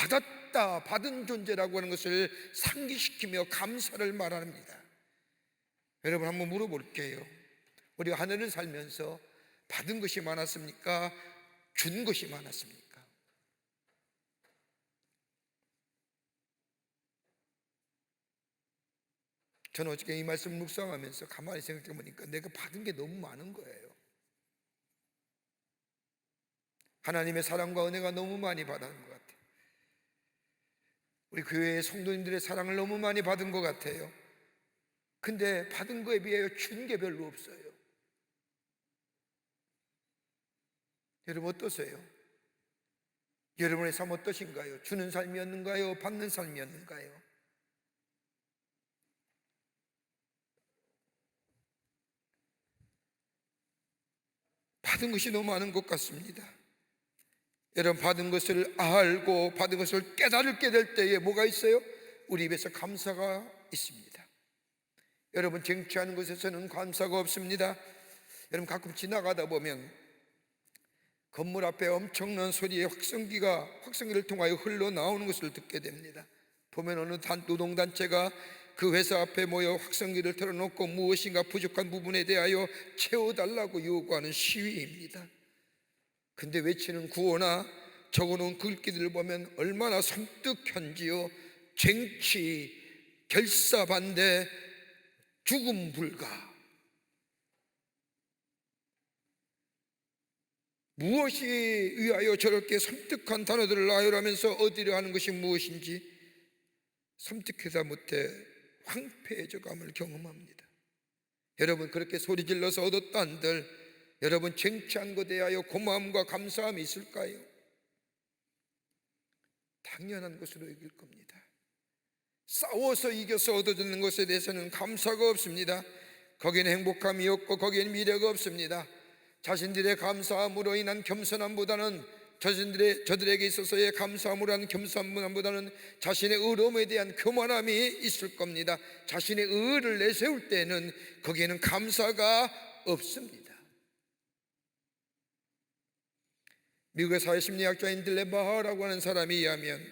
받은 존재라고 하는 것을 상기시키며 감사를 말합니다. 여러분, 한번 물어볼게요. 우리가 하늘을 살면서 받은 것이 많았습니까? 준 것이 많았습니까? 저는 어저께 이 말씀 묵상하면서 가만히 생각해 보니까 내가 받은 게 너무 많은 거예요. 하나님의 사랑과 은혜가 너무 많이 받은 것 같아요. 우리 교회의 성도님들의 사랑을 너무 많이 받은 것 같아요. 근데 받은 거에 비하여 준 게 별로 없어요. 여러분 어떠세요? 여러분의 삶 어떠신가요? 주는 삶이었는가요? 받는 삶이었는가요? 받은 것이 너무 많은 것 같습니다. 여러분, 받은 것을 알고 받은 것을 깨달게 될 때에 뭐가 있어요? 우리 입에서 감사가 있습니다. 여러분, 쟁취하는 것에서는 감사가 없습니다. 여러분, 가끔 지나가다 보면 건물 앞에 엄청난 소리의 확성기를 통하여 흘러나오는 것을 듣게 됩니다. 보면 어느 노동단체가 그 회사 앞에 모여 확성기를 틀어놓고 무엇인가 부족한 부분에 대하여 채워달라고 요구하는 시위입니다. 근데 외치는 구호나 적어놓은 글귀들을 보면 얼마나 섬뜩한지요. 쟁취, 결사반대, 죽음 불가. 무엇이 위하여 저렇게 섬뜩한 단어들을 나열하면서 얻으려 하는 것이 무엇인지 섬뜩하다 못해 황폐해져 감을 경험합니다. 여러분, 그렇게 소리질러서 얻었다 한들 여러분 쟁취한 것에 대하여 고마움과 감사함이 있을까요? 당연한 것으로 여길 겁니다. 싸워서 이겨서 얻어지는 것에 대해서는 감사가 없습니다. 거기는 행복함이 없고 거기에는 미래가 없습니다. 자신들의 감사함으로 인한 겸손함보다는 저들에게 있어서의 감사함으로 한 겸손함보다는 자신의 의로움에 대한 교만함이 있을 겁니다. 자신의 의를 내세울 때는 거기에는 감사가 없습니다. 미국의 사회심리학자인 딜레바하라고 하는 사람이 의하면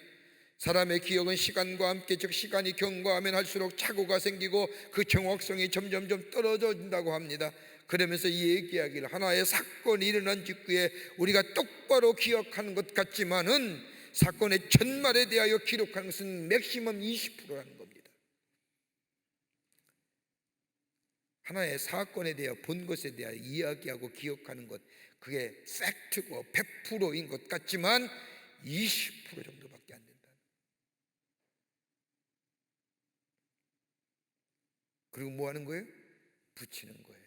사람의 기억은 시간과 함께, 즉 시간이 경과하면 할수록 착오가 생기고 그 정확성이 점점점 떨어진다고 합니다. 그러면서 이 얘기하기를 하나의 사건이 일어난 직후에 우리가 똑바로 기억하는 것 같지만은 사건의 전말에 대하여 기록하는 것은 맥시멈 20%라는 겁니다. 하나의 사건에 대하여 본 것에 대하여 이야기하고 기억하는 것, 그게 팩트고 100%인 것 같지만 20% 정도밖에 안 된다. 그리고 뭐 하는 거예요? 붙이는 거예요.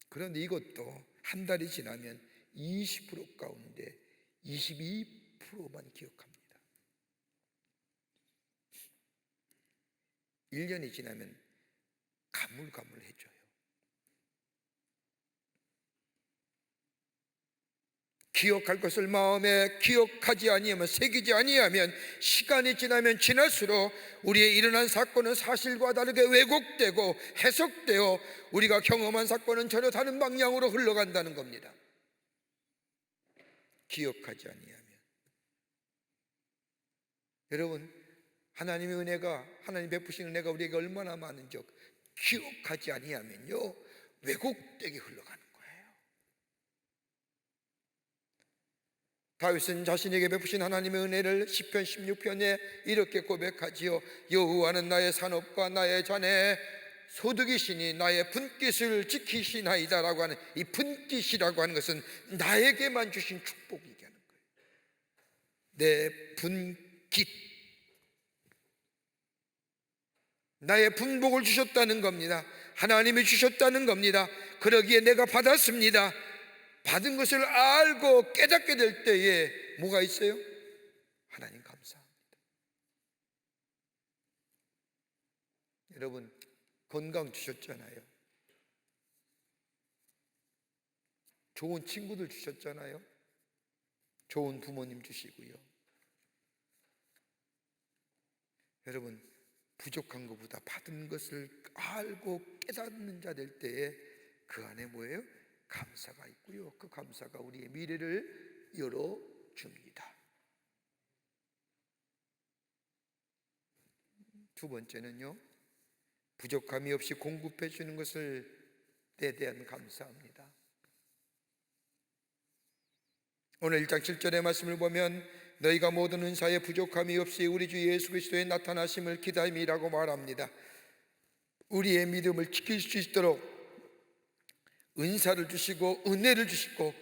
그런데 이것도 한 달이 지나면 20% 가운데 22%만 기억합니다. 1년이 지나면 가물가물해져요. 기억할 것을 마음에 기억하지 아니하면, 새기지 아니하면 시간이 지나면 지날수록 우리의 일어난 사건은 사실과 다르게 왜곡되고 해석되어 우리가 경험한 사건은 전혀 다른 방향으로 흘러간다는 겁니다. 기억하지 아니하면. 여러분, 하나님의 은혜가, 하나님 베푸신 은혜가 우리에게 얼마나 많은지 기억하지 아니하면요 왜곡되게 흘러가는 거예요. 다윗은 자신에게 베푸신 하나님의 은혜를 시편 16편에 이렇게 고백하지요. 여호와는 나의 산업과 나의 잔의 소득이시니 나의 분깃을 지키시나이다 라고 하는, 이 분깃이라고 하는 것은 나에게만 주신 축복 얘기하는 거예요. 내 분깃, 나의 분복을 주셨다는 겁니다. 하나님이 주셨다는 겁니다. 그러기에 내가 받았습니다. 받은 것을 알고 깨닫게 될 때에 뭐가 있어요? 하나님 감사합니다. 여러분, 건강 주셨잖아요. 좋은 친구들 주셨잖아요. 좋은 부모님 주시고요. 여러분, 부족한 것보다 받은 것을 알고 깨닫는 자 될 때에 그 안에 뭐예요? 감사가 있고요. 그 감사가 우리의 미래를 열어줍니다. 두 번째는요, 부족함이 없이 공급해 주는 것을 때 대한 감사합니다. 오늘 1장 7절의 말씀을 보면 너희가 모든 은사에 부족함이 없이 우리 주 예수 그리스도의 나타나심을 기다림이라고 말합니다. 우리의 믿음을 지킬 수 있도록 은사를 주시고 은혜를 주시고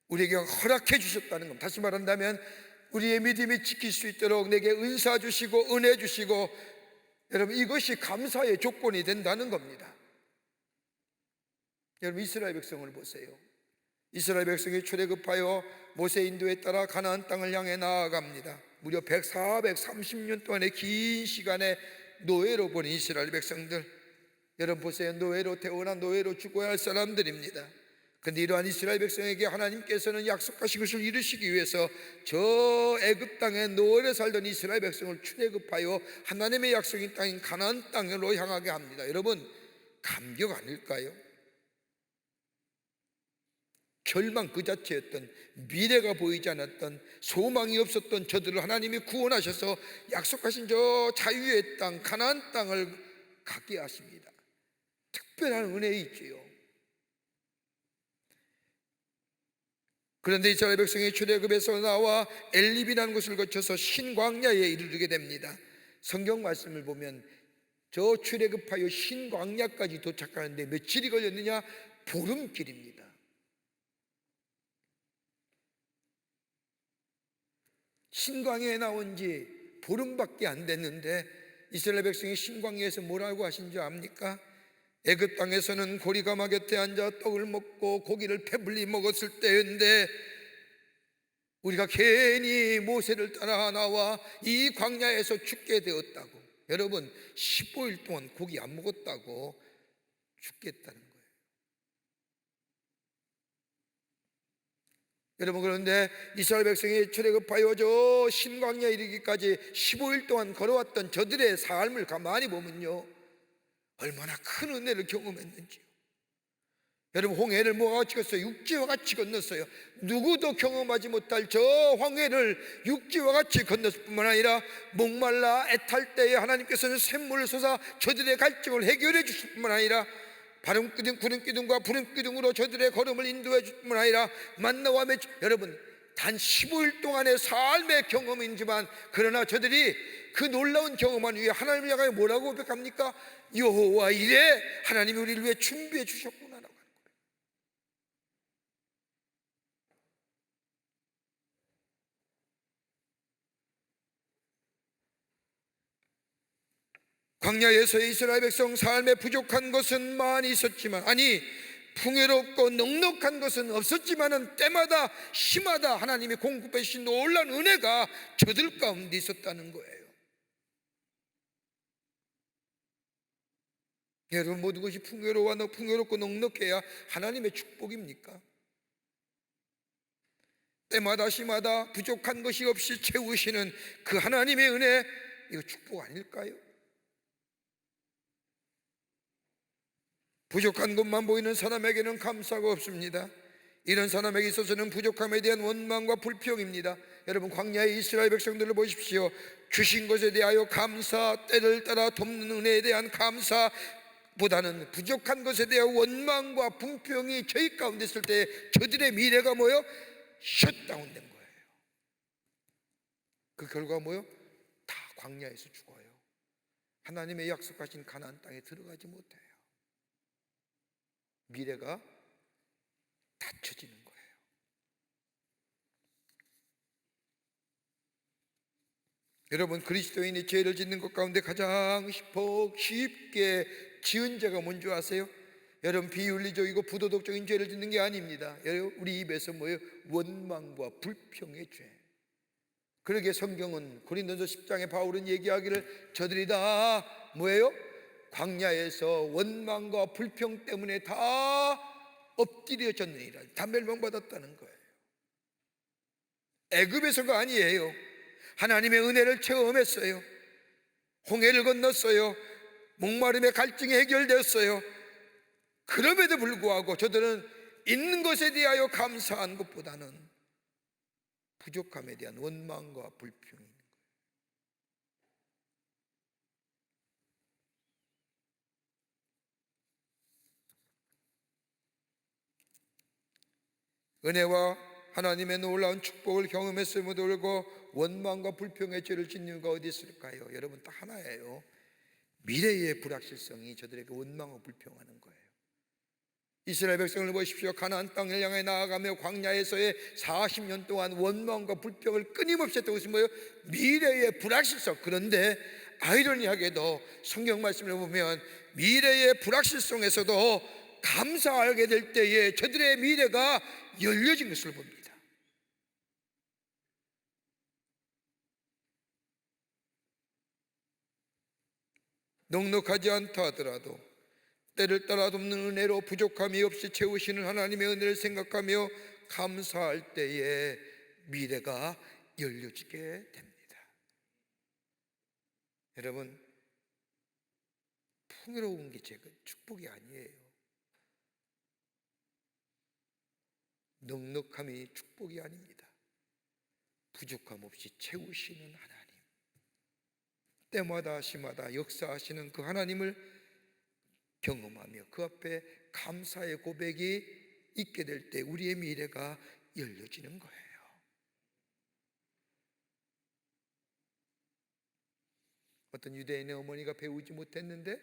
우리에게 허락해 주셨다는 겁니다. 다시 말한다면 우리의 믿음이 지킬 수 있도록 내게 은사 주시고 은혜 주시고, 여러분 이것이 감사의 조건이 된다는 겁니다. 여러분 이스라엘 백성을 보세요. 이스라엘 백성이 출애굽하여 모세 인도에 따라 가나안 땅을 향해 나아갑니다. 무려 430년 동안의 긴 시간의 노예로 보낸 이스라엘 백성들, 여러분 보세요. 노예로 태어나 노예로 죽어야 할 사람들입니다. 그런데 이러한 이스라엘 백성에게 하나님께서는 약속하신 것을 이루시기 위해서 저 애굽 땅에 노예로 살던 이스라엘 백성을 출애굽하여 하나님의 약속인 땅인 가나안 땅으로 향하게 합니다. 여러분 감격 아닐까요? 절망 그 자체였던, 미래가 보이지 않았던, 소망이 없었던 저들을 하나님이 구원하셔서 약속하신 저 자유의 땅 가나안 땅을 갖게 하십니다. 특별한 은혜 있지요. 그런데 이스라엘 백성이 출애굽에서 나와 엘립이라는 곳을 거쳐서 신광야에 이르게 됩니다. 성경 말씀을 보면 저 출애굽하여 신광야까지 도착하는데 며칠이 걸렸느냐? 보름길입니다. 신광야에 나온 지 보름밖에 안 됐는데 이스라엘 백성이 신광야에서 뭐라고 하신 줄 압니까? 애굽 땅에서는 고리가마 곁에 앉아 떡을 먹고 고기를 배불리 먹었을 때인데 우리가 괜히 모세를 따라 나와 이 광야에서 죽게 되었다고. 여러분 15일 동안 고기 안 먹었다고 죽겠다는 거예요. 여러분 그런데 이스라엘 백성이 출애굽하여 저 신광야에 이르기까지 15일 동안 걸어왔던 저들의 삶을 가만히 보면요, 얼마나 큰 은혜를 경험했는지요. 여러분 홍해를 뭐와 같이 건넜어요? 육지와 같이 건넜어요. 누구도 경험하지 못할 저 황해를 육지와 같이 건넜을 뿐만 아니라 목말라 애탈 때에 하나님께서는 샘물을 쏟아 저들의 갈증을 해결해 주실 뿐만 아니라 바람 기둥, 구름 기둥과 부름 기둥으로 저들의 걸음을 인도해 줄 뿐만 아니라 만나와 맺. 여러분 단 15일 동안의 삶의 경험이지만 그러나 저들이 그 놀라운 경험한 후에 하나님을 향하여 뭐라고 고백합니까? 여호와 이래 하나님이 우리를 위해 준비해 주셨구나라고 하는 거예요. 광야에서의 이스라엘 백성 삶에 부족한 것은 많이 있었지만, 아니 풍요롭고 넉넉한 것은 없었지만은 때마다 시마다 하나님이 공급해 주신 놀라운 은혜가 저들 가운데 있었다는 거예요. 여러분 모든 것이 풍요롭고 넉넉해야 하나님의 축복입니까? 때마다 시마다 부족한 것이 없이 채우시는 그 하나님의 은혜, 이거 축복 아닐까요? 부족한 것만 보이는 사람에게는 감사가 없습니다. 이런 사람에게 있어서는 부족함에 대한 원망과 불평입니다. 여러분 광야의 이스라엘 백성들을 보십시오. 주신 것에 대하여 감사, 때를 따라 돕는 은혜에 대한 감사보다는 부족한 것에 대한 원망과 불평이 저희 가운데 있을 때 저들의 미래가 뭐예요? 셧다운된 거예요. 그 결과 뭐예요? 다 광야에서 죽어요. 하나님의 약속하신 가나안 땅에 들어가지 못해요. 미래가 닫혀지는 거예요. 여러분 그리스도인이 죄를 짓는 것 가운데 가장 쉽게 지은 죄가 뭔지 아세요? 여러분 비윤리적이고 부도덕적인 죄를 짓는 게 아닙니다. 여러분 우리 입에서 뭐예요? 원망과 불평의 죄. 그러게 성경은 고린도서 10장에 바울은 얘기하기를 저들이 다 뭐예요? 광야에서 원망과 불평 때문에 다 엎드려졌느니라, 다 멸망받았다는 거예요. 애굽에서가 아니에요. 하나님의 은혜를 체험했어요. 홍해를 건넜어요. 목마름의 갈증이 해결되었어요. 그럼에도 불구하고 저들은 있는 것에 대하여 감사한 것보다는 부족함에 대한 원망과 불평이 있는 거예요. 은혜와 하나님의 놀라운 축복을 경험했음에도 불구하고 원망과 불평의 죄를 짓는 이유가 어디 있을까요? 여러분, 딱 하나예요. 미래의 불확실성이 저들에게 원망하고 불평하는 거예요. 이스라엘 백성을 보십시오. 가나안 땅을 향해 나아가며 광야에서의 40년 동안 원망과 불평을 끊임없이 했던 것이 뭐예요? 미래의 불확실성. 그런데 아이러니하게도 성경 말씀을 보면 미래의 불확실성에서도 감사하게 될 때에 저들의 미래가 열려진 것을 봅니다. 넉넉하지 않다 하더라도 때를 따라 돕는 은혜로 부족함이 없이 채우시는 하나님의 은혜를 생각하며 감사할 때에 미래가 열려지게 됩니다. 여러분, 풍요로운 게 제가 축복이 아니에요. 넉넉함이 축복이 아닙니다. 부족함 없이 채우시는 하나님, 때마다 시마다 역사하시는 그 하나님을 경험하며 그 앞에 감사의 고백이 있게 될 때 우리의 미래가 열려지는 거예요. 어떤 유대인의 어머니가 배우지 못했는데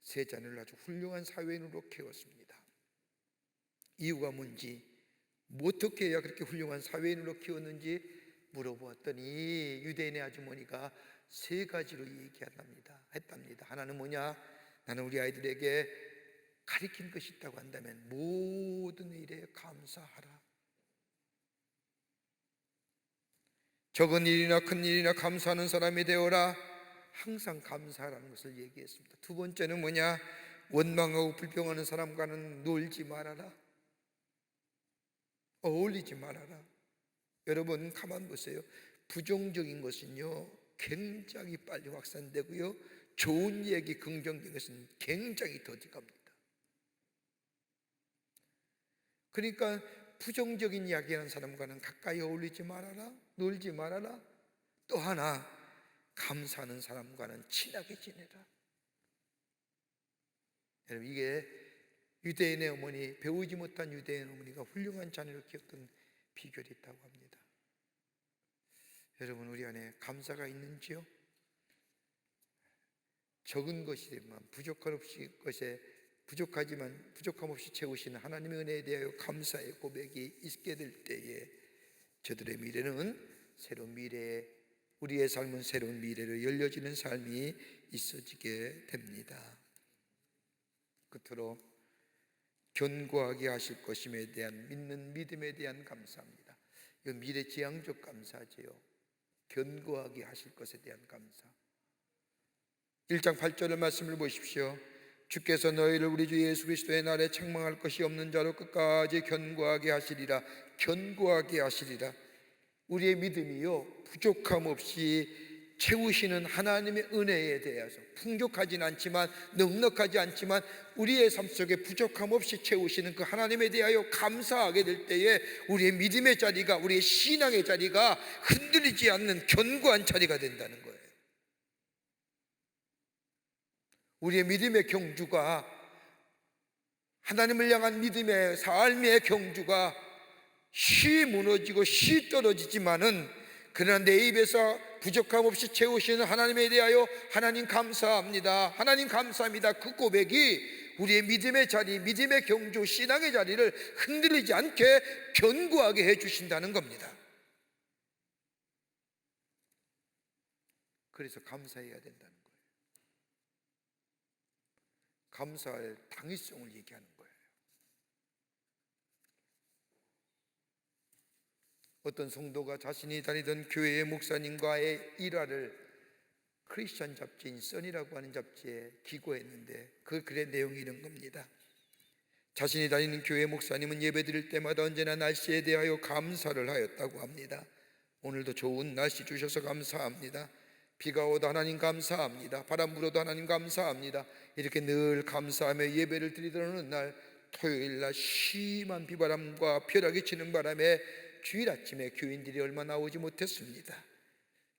세 자녀를 아주 훌륭한 사회인으로 키웠습니다. 이유가 뭔지, 어떻게 해야 그렇게 훌륭한 사회인으로 키웠는지 물어보았더니 유대인의 아주머니가 세 가지로 했답니다. 하나는 뭐냐? 나는 우리 아이들에게 가르친 것이 있다고 한다면 모든 일에 감사하라. 적은 일이나 큰 일이나 감사하는 사람이 되어라. 항상 감사하라는 것을 얘기했습니다. 두 번째는 뭐냐? 원망하고 불평하는 사람과는 놀지 말아라. 어울리지 말아라. 여러분, 가만 보세요. 부정적인 것은요 굉장히 빨리 확산되고요, 좋은 얘기, 긍정적인 것은 굉장히 더디 갑니다. 그러니까 부정적인 이야기하는 사람과는 가까이 어울리지 말아라, 놀지 말아라. 또 하나, 감사하는 사람과는 친하게 지내라. 여러분, 이게 유대인의 어머니, 배우지 못한 유대인 어머니가 훌륭한 자녀를 키웠던 비결이 있다고 합니다. 여러분, 우리 안에 감사가 있는지요? 적은 것이지만 부족하지만 부족함 없이 채우시는 하나님의 은혜에 대하여 감사의 고백이 있게 될 때에 저들의 미래는 새로운 미래에, 우리의 삶은 새로운 미래로 열려지는 삶이 있어지게 됩니다. 끝으로 견고하게 하실 것임에 대한 믿는 믿음에 대한 감사합니다. 이건 미래지향적 감사지요. 견고하게 하실 것에 대한 감사. 1장 8절의 말씀을 보십시오. 주께서 너희를 우리 주 예수 그리스도의 날에 책망할 것이 없는 자로 끝까지 견고하게 하시리라. 견고하게 하시리라. 우리의 믿음이요 부족함 없이 채우시는 하나님의 은혜에 대해서, 풍족하진 않지만 넉넉하지 않지만 우리의 삶 속에 부족함 없이 채우시는 그 하나님에 대하여 감사하게 될 때에 우리의 믿음의 자리가, 우리의 신앙의 자리가 흔들리지 않는 견고한 자리가 된다는 거예요. 우리의 믿음의 경주가, 하나님을 향한 믿음의 삶의 경주가 쉬 무너지고 쉬 떨어지지만은, 그러나 내 입에서 부족함 없이 채우시는 하나님에 대하여 하나님 감사합니다, 하나님 감사합니다, 그 고백이 우리의 믿음의 자리, 믿음의 경주, 신앙의 자리를 흔들리지 않게 견고하게 해주신다는 겁니다. 그래서 감사해야 된다는 거예요. 감사할 당위성을 얘기하는 거예요. 어떤 성도가 자신이 다니던 교회의 목사님과의 일화를 크리스천 잡지인 써니라고 하는 잡지에 기고했는데, 그 글의 내용이 이런 겁니다. 자신이 다니는 교회 목사님은 예배 드릴 때마다 언제나 날씨에 대하여 감사를 하였다고 합니다. 오늘도 좋은 날씨 주셔서 감사합니다. 비가 오도 하나님 감사합니다. 바람 불어도 하나님 감사합니다. 이렇게 늘 감사하며 예배를 드리던 날, 토요일 날 심한 비바람과 벼락이 치는 바람에 주일 아침에 교인들이 얼마 나오지 못했습니다.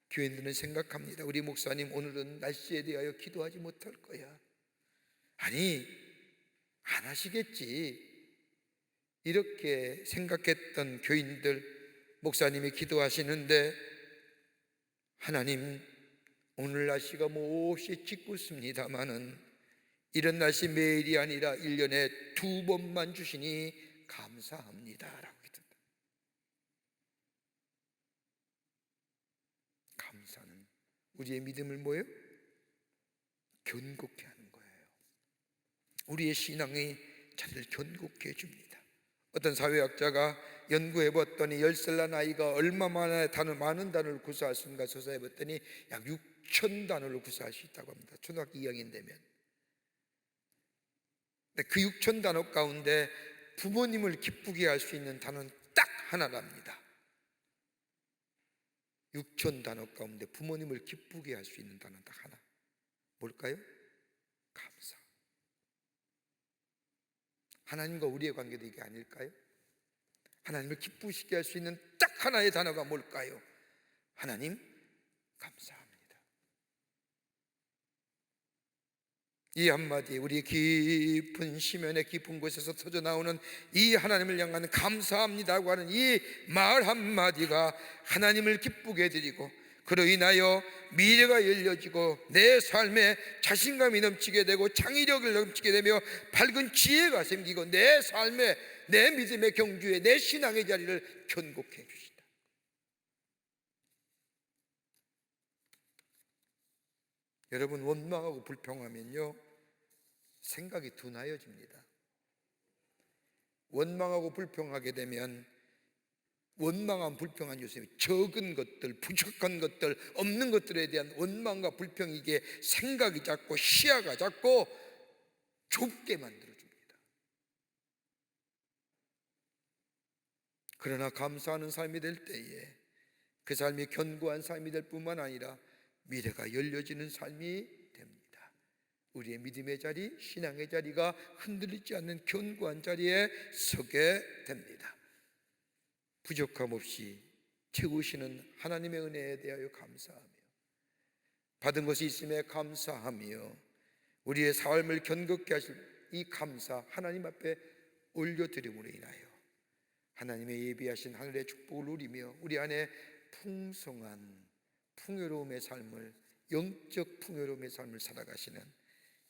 교인들은 생각합니다. 우리 목사님 오늘은 날씨에 대하여 기도하지 못할 거야. 아니, 안 하시겠지. 이렇게 생각했던 교인들, 목사님이 기도하시는데 하나님, 오늘 날씨가 몹시 찌궂습니다마는 이런 날씨 매일이 아니라 1년에 2번만 주시니 감사합니다 라고 기도합니다. 감사는 우리의 믿음을 뭐예요? 견고케 하는 거예요. 우리의 신앙이 자기를 견고케 해줍니다. 어떤 사회학자가 연구해 봤더니 10살 난 아이가 얼마나 많은 단어를 구사할 수 있는가 조사해 봤더니 약 6천 단어를 구사할 수 있다고 합니다. 초등학교 2학년 되면. 근데 그 6천 단어 가운데 부모님을 기쁘게 할 수 있는 단어는 딱 하나랍니다. 6천 단어 가운데 부모님을 기쁘게 할 수 있는 단어는 딱 하나. 뭘까요? 감사. 하나님과 우리의 관계도 이게 아닐까요? 하나님을 기쁘시게 할 수 있는 딱 하나의 단어가 뭘까요? 하나님 감사합니다. 이 한마디, 우리 깊은 심연의 깊은 곳에서 터져 나오는 이 하나님을 향하는 감사합니다고 하는 이 말 한마디가 하나님을 기쁘게 해드리고, 그로 인하여 미래가 열려지고 내 삶에 자신감이 넘치게 되고 창의력을 넘치게 되며 밝은 지혜가 생기고 내 삶에, 내 믿음의 경주에, 내 신앙의 자리를 견고케 해주시다. 여러분, 원망하고 불평하면요 생각이 둔하여집니다. 원망하고 불평하게 되면 원망한 불평한 요즘에 적은 것들, 부족한 것들, 없는 것들에 대한 원망과 불평이 이게 생각이 작고 시야가 작고 좁게 만들어줍니다. 그러나 감사하는 삶이 될 때에 그 삶이 견고한 삶이 될 뿐만 아니라 미래가 열려지는 삶이 됩니다. 우리의 믿음의 자리, 신앙의 자리가 흔들리지 않는 견고한 자리에 서게 됩니다. 부족함 없이 채우시는 하나님의 은혜에 대하여 감사하며, 받은 것이 있음에 감사하며, 우리의 삶을 견고케 하실 이 감사 하나님 앞에 올려드림으로 인하여 하나님의 예비하신 하늘의 축복을 누리며 우리 안에 풍성한 풍요로움의 삶을, 영적 풍요로움의 삶을 살아가시는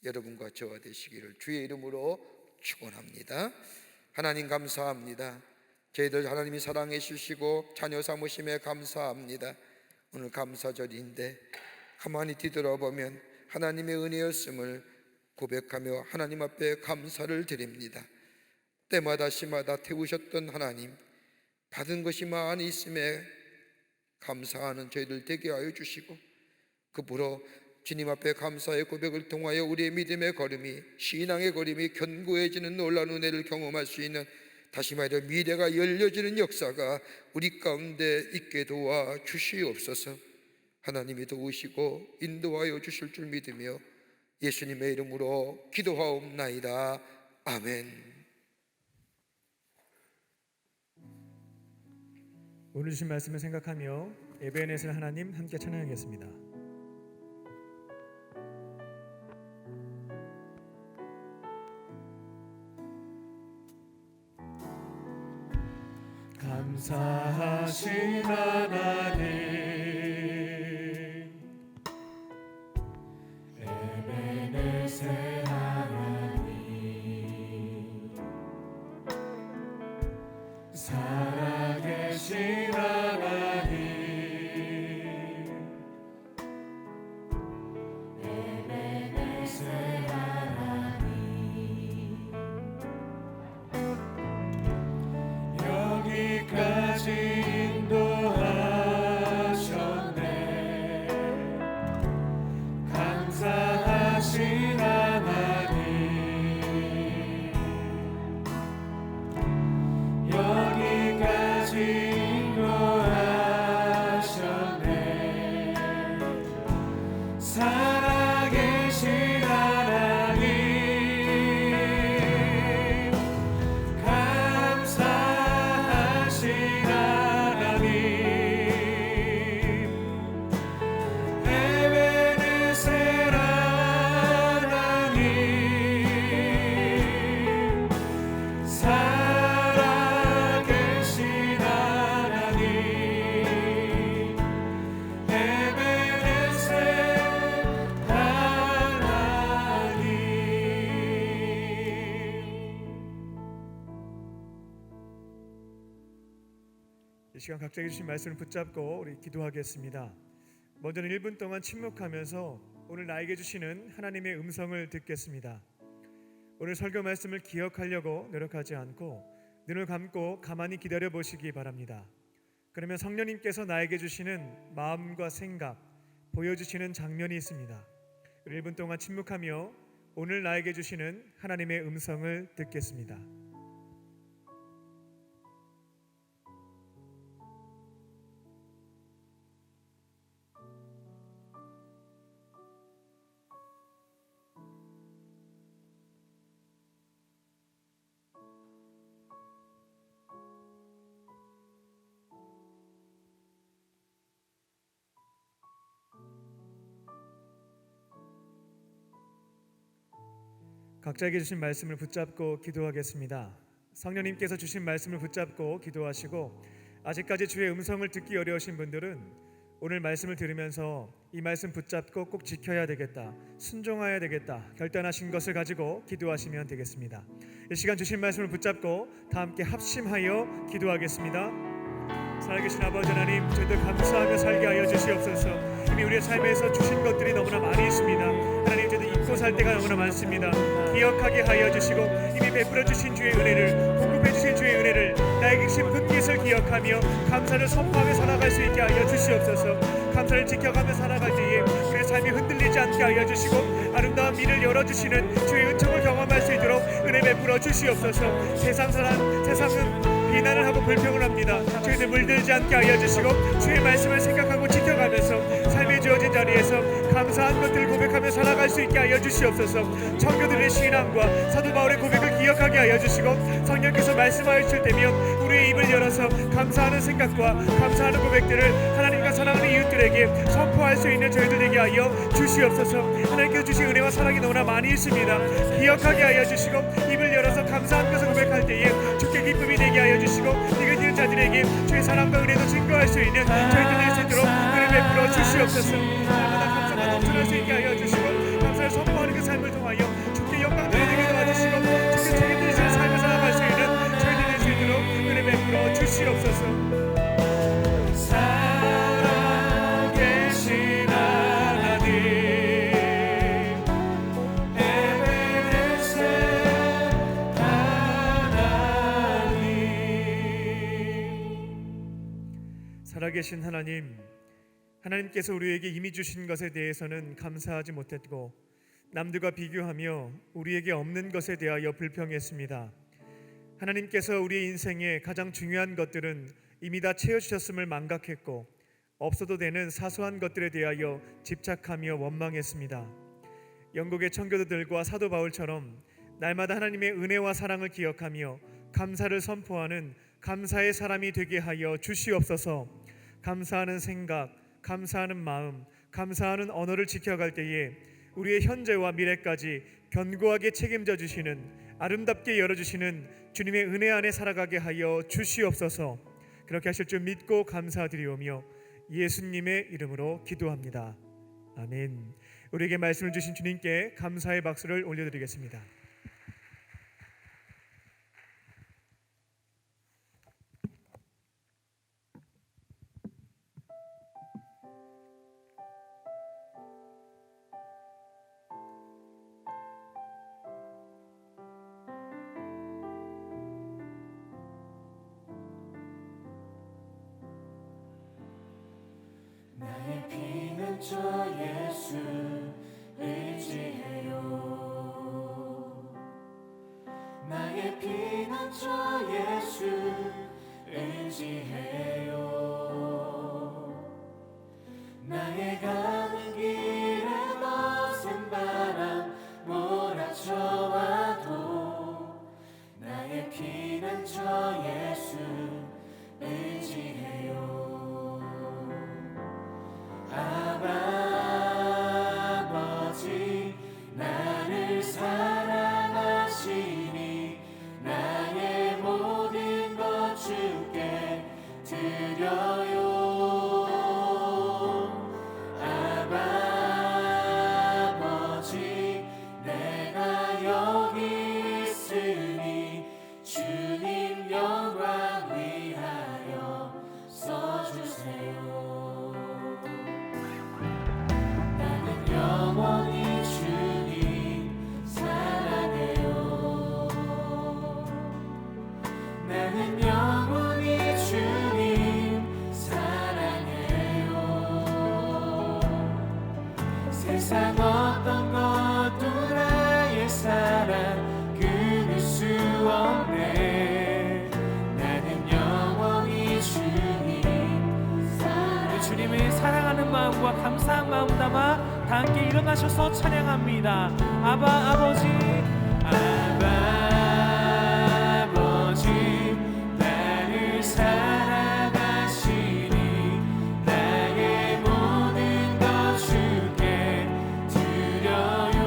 여러분과 저와 되시기를 주의 이름으로 축원합니다. 하나님 감사합니다. 저희들 하나님이 사랑해 주시고 자녀 삼으심에 감사합니다. 오늘 감사절인데 가만히 뒤돌아보면 하나님의 은혜였음을 고백하며 하나님 앞에 감사를 드립니다. 때마다 시마다 태우셨던 하나님, 받은 것이 많이 있음에 감사하는 저희들 되게 하여 주시고, 그러므로 주님 앞에 감사의 고백을 통하여 우리의 믿음의 걸음이, 신앙의 걸음이 견고해지는 놀라운 은혜를 경험할 수 있는, 다시 말해 미래가 열려지는 역사가 우리 가운데 있게 도와 주시옵소서. 하나님이 도우시고 인도하여 주실 줄 믿으며 예수님의 이름으로 기도하옵나이다. 아멘. 오늘 주신 말씀을 생각하며 예배에 내실 하나님 함께 찬양하겠습니다. 감사하신 하나님, 에베네셀 하나님, 살아계신 하나님, 에베네셀 하나님, 여기까지 인도하셨네. 이 시간 각자에게 주신 말씀을 붙잡고 우리 기도하겠습니다. 먼저는 1분 동안 침묵하면서 오늘 나에게 주시는 하나님의 음성을 듣겠습니다. 오늘 설교 말씀을 기억하려고 노력하지 않고 눈을 감고 가만히 기다려 보시기 바랍니다. 그러면 성령님께서 나에게 주시는 마음과 생각, 보여주시는 장면이 있습니다. 1분 동안 침묵하며 오늘 나에게 주시는 하나님의 음성을 듣겠습니다. 각자에게 주신 말씀을 붙잡고 기도하겠습니다. 성령님께서 주신 말씀을 붙잡고 기도하시고 아직까지 주의 음성을 듣기 어려우신 분들은 오늘 말씀을 들으면서 이 말씀 붙잡고 꼭 지켜야 되겠다, 순종해야 되겠다 결단하신 것을 가지고 기도하시면 되겠습니다. 이 시간 주신 말씀을 붙잡고 다 함께 합심하여 기도하겠습니다. 살아계신 아버지 하나님, 저희들 감사하며 살게 하여 주시옵소서. 이미 우리의 삶에서 주신 것들이 너무나 많이 있습니다. 하나님, 저희들 잊고 살 때가 너무나 많습니다. 기억하게 하여 주시고 이미 베풀어 주신 주의 은혜를, 공급해 주신 주의 은혜를, 나에게 주신 분깃을 기억하며 감사를 선포하며 살아갈 수 있게 하여 주시옵소서. 감사를 지켜가며 살아갈 때에 우리의 삶이 흔들리지 않게 하여 주시고 아름다운 미를 열어주시는 주의 은총을 경험할 수 있도록 은혜 베풀어 주시옵소서. 세상은 비난을 하고 불평을 합니다. 저희들 물들지 않게 하여 주시고 주의 말씀을 생각하고 지켜가면서 삶에 주어진 자리에서 감사한 것들을 고백하며 살아갈 수 있게 하여 주시옵소서. 청교들의 신앙과 사도 바울의 고백을 기억하게 하여 주시고 성령께서 말씀하여 주실 때면 우리의 입을 열어서 감사하는 생각과 감사하는 고백들을 하나님과 사랑하는 이웃들에게 선포할 수 있는 저희들 되게 하여 주시옵소서. 하나님께서 주신 은혜와 사랑이 너무나 많이 있습니다. 기억하게 하여 주시고 입을 열어서 감사한 것을 고백할 때에 주께 기쁨이 되게 하여 주시고 이가 있는 자들에게 주의 사랑과 은혜도 증거할 수 있는 저희들 될 수 있도록 은혜 베풀어 주시옵소서. 날마다 감사가 넘쳐날 수 있게 하여 주시고 감사를 선포하는 그 삶을 통하여 주께 영광 드리게 도와주시고 주께 책임지시는 삶을 살아갈 수 있는 저희들 될 수 있도록 은혜 베풀어 주시옵소서. 살아계신 하나님, 에베네셀 살아계신 하나님, 하나님께서 우리에게 이미 주신 것에 대해서는 감사하지 못했고 남들과 비교하며 우리에게 없는 것에 대하여 불평했습니다. 하나님께서 우리의 인생에 가장 중요한 것들은 이미 다 채워주셨음을 망각했고 없어도 되는 사소한 것들에 대하여 집착하며 원망했습니다. 영국의 청교도들과 사도 바울처럼 날마다 하나님의 은혜와 사랑을 기억하며 감사를 선포하는 감사의 사람이 되게 하여 주시옵소서. 감사하는 생각, 감사하는 마음, 감사하는 언어를 지켜갈 때에 우리의 현재와 미래까지 견고하게 책임져 주시는, 아름답게 열어주시는 주님의 은혜 안에 살아가게 하여 주시옵소서. 그렇게 하실 줄 믿고 감사드리오며 예수님의 이름으로 기도합니다. 아멘. 우리에게 말씀을 주신 주님께 감사의 박수를 올려드리겠습니다. 나의 피난처 예수 의지해요. 나의 피난처 예수 의지해요. 나의 가는 길에 거센 바람 몰아쳐와도 나의 피난처 예수 의지해요. 아버지 나를 사랑하시니 나의 모든 것 주께 감사한 마음 담아 다 함께 일어나셔서 찬양합니다. 아바 아버지, 아바 아버지, 나를 사랑하시니 나의 모든 것 주께 드려요.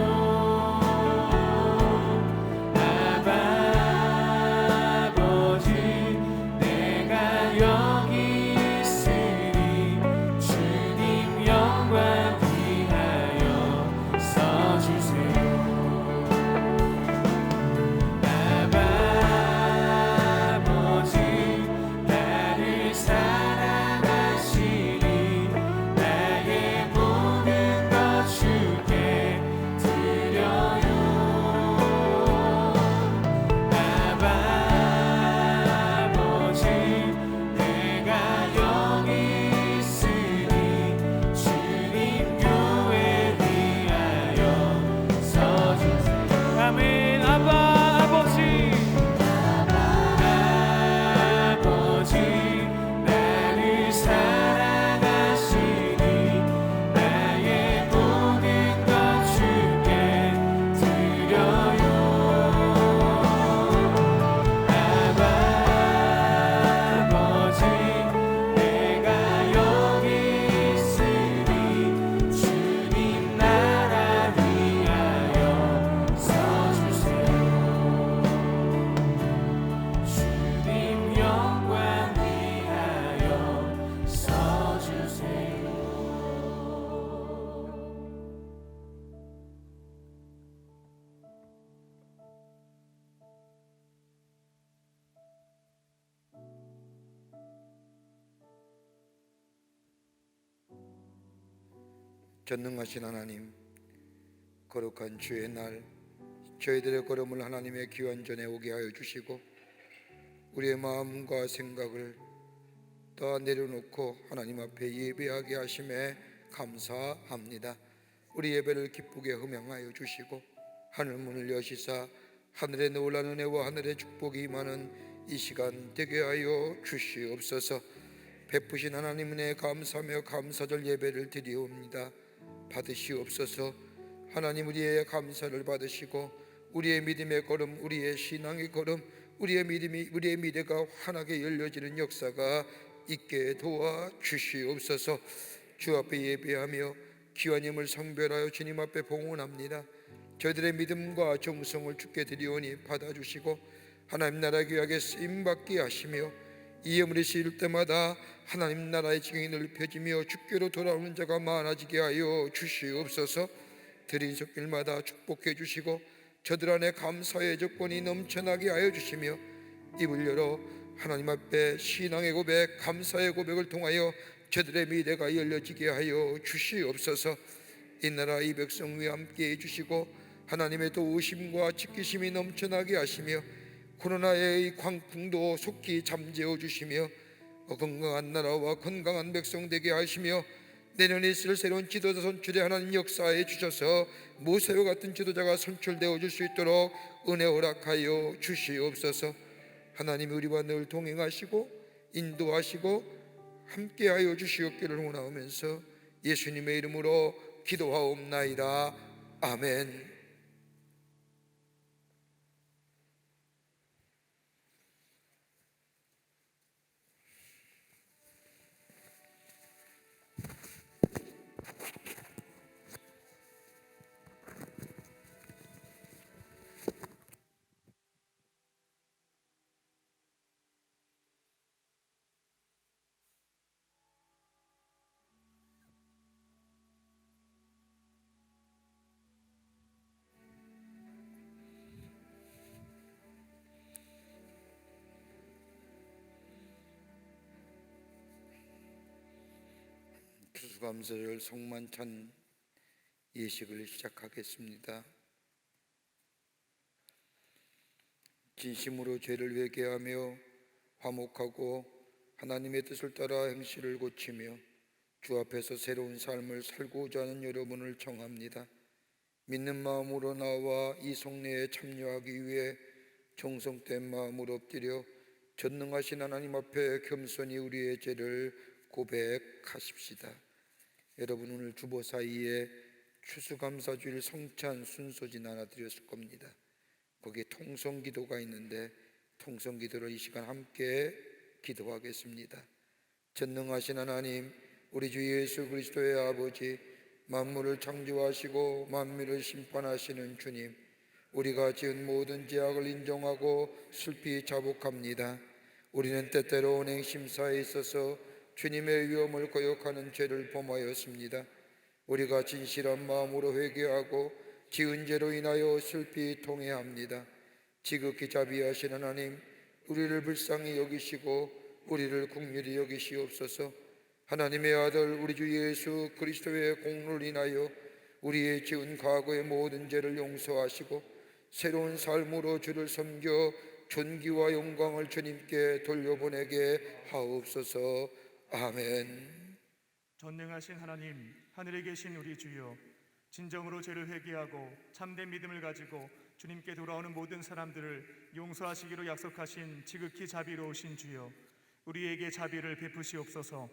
아바 아버지, 내가 여기 있으니 주님 영광 위하여 써주세요. 아바 아버지, 나를 사랑하시니 나의 모든 것 주께 드려요. 아바 아버지, 내가 여기 있으니 주님 교회 위하여 써주세요. 아멘. 아바 아버지, 아버지, 나를 사랑하시니 나의 모든 것 주께 드려요. 아바 아버지, 내가 여기 있으니 주님 나라 위하여 써주세요. 주님 영광 위하여 써주세요. 전능하신 하나님, 거룩한 주의 날 저희들의 걸음을 하나님의 귀한 전에 오게 하여 주시고 우리의 마음과 생각을 다 내려놓고 하나님 앞에 예배하게 하심에 감사합니다. 우리 예배를 기쁘게 흠양하여 주시고 하늘 문을 여시사 하늘의 놀라운 은혜와 하늘의 축복이 임하는 이 시간 되게 하여 주시옵소서. 베푸신 하나님 은혜에 감사하며 감사절 예배를 드리옵니다. 받으시옵소서. 하나님, 우리의 감사를 받으시고 우리의 믿음의 걸음, 우리의 신앙의 걸음, 우리의 미래가 환하게 열려지는 역사가 있게 도와 주시옵소서. 주 앞에 예배하며 귀한 힘을 성별하여 주님 앞에 봉헌합니다. 저희들의 믿음과 정성을 주께 드리오니 받아주시고 하나님 나라 귀하게 쓰임받게 하시며 이 예물이 실 때마다 하나님 나라의 지경이 넓혀지며 주께로 돌아오는 자가 많아지게 하여 주시옵소서. 드린 손길마다 축복해 주시고 저들 안에 감사의 조건이 넘쳐나게 하여 주시며 입을 열어 하나님 앞에 신앙의 고백, 감사의 고백을 통하여 저들의 미래가 열려지게 하여 주시옵소서. 이 나라 이 백성 위에 함께 해주시고 하나님의 도우심과 지키심이 넘쳐나게 하시며 코로나의 이 광풍도 속히 잠재워 주시며 건강한 나라와 건강한 백성 되게 하시며 내년에 있을 새로운 지도자 선출에 하나님 역사해 주셔서 모세와 같은 지도자가 선출되어 줄 수 있도록 은혜 허락하여 주시옵소서. 하나님이 우리와 늘 동행하시고 인도하시고 함께하여 주시옵기를 원하오면서 예수님의 이름으로 기도하옵나이다. 아멘. 추수감사절 송만찬 예식을 시작하겠습니다. 진심으로 죄를 회개하며 화목하고 하나님의 뜻을 따라 행실을 고치며 주 앞에서 새로운 삶을 살고자 하는 여러분을 청합니다. 믿는 마음으로 나와 이 성례에 참여하기 위해 정성된 마음으로 엎드려 전능하신 하나님 앞에 겸손히 우리의 죄를 고백하십시다. 여러분 오늘 주보 사이에 추수감사주일 성찬 순서진 하나 드렸을 겁니다. 거기에 통성기도가 있는데 통성기도를 이 시간 함께 기도하겠습니다. 전능하신 하나님, 우리 주 예수 그리스도의 아버지, 만물을 창조하시고 만민을 심판하시는 주님, 우리가 지은 모든 죄악을 인정하고 슬피 자복합니다. 우리는 때때로 언행심사에 있어서 주님의 위엄을 거역하는 죄를 범하였습니다. 우리가 진실한 마음으로 회개하고 지은 죄로 인하여 슬피 통회합니다. 지극히 자비하신 하나님, 우리를 불쌍히 여기시고 우리를 긍휼히 여기시옵소서. 하나님의 아들 우리 주 예수 그리스도의 공로를 인하여 우리의 지은 과거의 모든 죄를 용서하시고 새로운 삶으로 주를 섬겨 존귀와 영광을 주님께 돌려보내게 하옵소서. 아멘. 전능하신 하나님, 하늘에 계신 우리 주여, 진정으로 죄를 회개하고 참된 믿음을 가지고 주님께 돌아오는 모든 사람들을 용서하시기로 약속하신 지극히 자비로우신 주여, 우리에게 자비를 베푸시옵소서.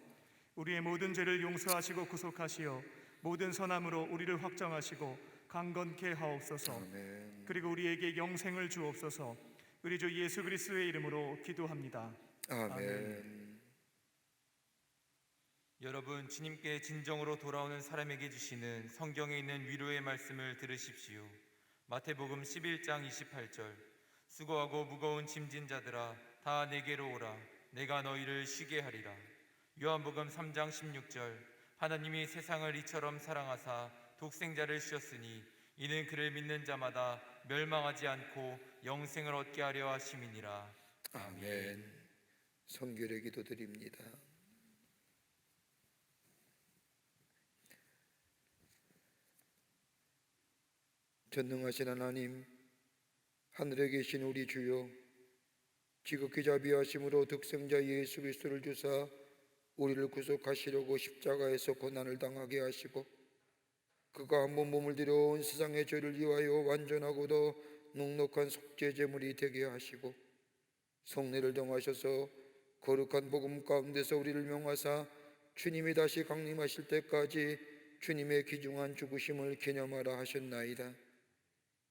우리의 모든 죄를 용서하시고 구속하시어 모든 선함으로 우리를 확정하시고 강건케 하옵소서. 아멘. 그리고 우리에게 영생을 주옵소서. 우리 주 예수 그리스도의 이름으로 기도합니다. 아멘. 여러분, 주님께 진정으로 돌아오는 사람에게 주시는 성경에 있는 위로의 말씀을 들으십시오. 마태복음 11장 28절, 수고하고 무거운 짐진 자들아 다 내게로 오라, 내가 너희를 쉬게 하리라. 요한복음 3장 16절, 하나님이 세상을 이처럼 사랑하사 독생자를 주셨으니 이는 그를 믿는 자마다 멸망하지 않고 영생을 얻게 하려 하심이니라. 아멘. 성결의 기도 드립니다. 전능하신 하나님, 하늘에 계신 우리 주여, 지극히 자비하심으로 독생자 예수 그리스도를 주사 우리를 구속하시려고 십자가에서 고난을 당하게 하시고 그가 한번 몸을 들여 온 세상의 죄를 위하여 완전하고도 넉넉한 속죄 제물이 되게 하시고 성례를 정하셔서 거룩한 복음 가운데서 우리를 명하사 주님이 다시 강림하실 때까지 주님의 귀중한 죽으심을 기념하라 하셨나이다.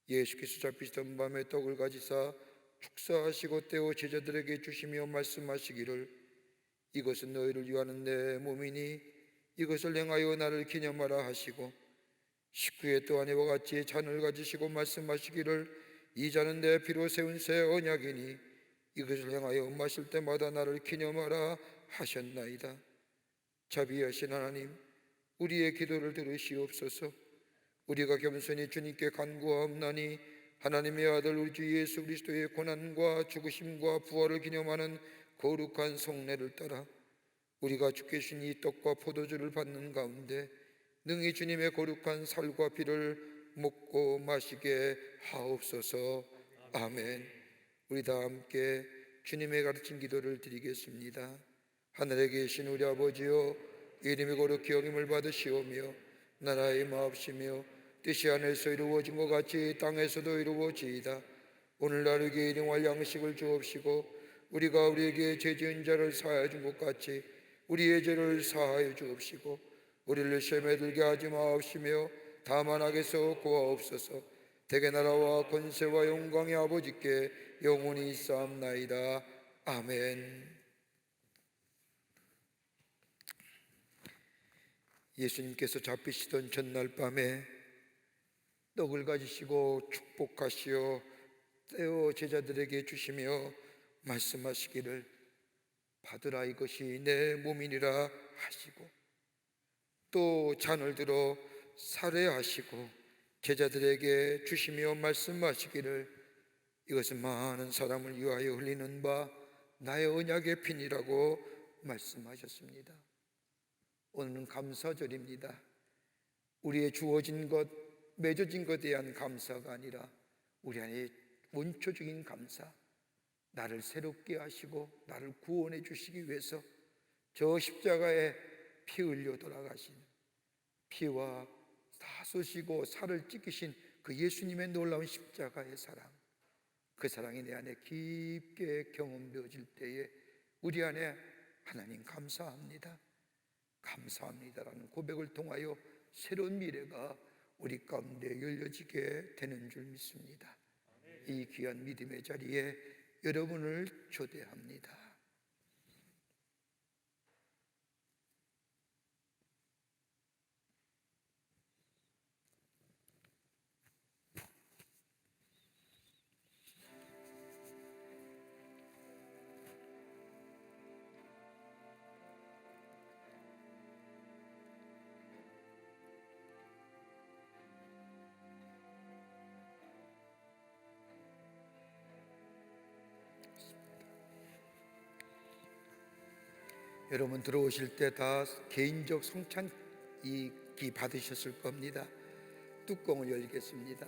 예수께서 잡히시던 밤에 떡을 가지사 축사하시고 떼어 제자들에게 주시며 말씀하시기를 이것은 너희를 위하는 내 몸이니 이것을 행하여 나를 기념하라 하시고 식후에 또한 이와 같이 잔을 가지시고 말씀하시기를 이 잔은 내 피로 세운 새 언약이니 이것을 행하여 마실 때마다 나를 기념하라 하셨나이다. 자비하신 하나님, 우리의 기도를 들으시옵소서. 우리가 겸손히 주님께 간구하옵나니 하나님의 아들 우리 주 예수 그리스도의 고난과 죽으심과 부활을 기념하는 거룩한 성례를 따라 우리가 주께 주신 이 떡과 포도주를 받는 가운데 능히 주님의 거룩한 살과 피를 먹고 마시게 하옵소서. 아멘. 우리 다 함께 주님의 가르친 기도를 드리겠습니다. 하늘에 계신 우리 아버지여, 이름이 거룩히 여김을 받으시오며 나라의 마옵시며 뜻이 하늘에서 이루어진 것 같이 땅에서도 이루어지이다. 오늘날 우리에게 일용할 양식을 주옵시고 우리가 우리에게 죄 지은 자를 사하여 준 것 같이 우리의 죄를 사하여 주옵시고 우리를 시험에 들게 하지 마옵시며 다만 악에서 구하옵소서. 대개 나라와 권세와 영광의 아버지께 영원히 있사옵나이다. 아멘. 예수님께서 잡히시던 전날 밤에 떡을 가지시고 축복하시어 떼어 제자들에게 주시며 말씀하시기를 받으라, 이것이 내 몸이니라 하시고 또 잔을 들어 살해하시고 제자들에게 주시며 말씀하시기를 이것은 많은 사람을 위하여 흘리는 바 나의 언약의 피니라고 말씀하셨습니다. 오늘은 감사절입니다. 우리의 주어진 것, 맺어진 것에 대한 감사가 아니라 우리 안에 원초적인 감사, 나를 새롭게 하시고 나를 구원해 주시기 위해서 저 십자가에 피 흘려 돌아가신, 피와 다 쏘시고 살을 찢기신 그 예수님의 놀라운 십자가의 사랑, 그 사랑이 내 안에 깊게 경험되어질 때에 우리 안에 하나님 감사합니다. 감사합니다라는 고백을 통하여 새로운 미래가 우리 가운데 열려지게 되는 줄 믿습니다. 이 귀한 믿음의 자리에 여러분을 초대합니다. 여러분 들어오실 때 다 개인적 성찬기 받으셨을 겁니다. 뚜껑을 열겠습니다.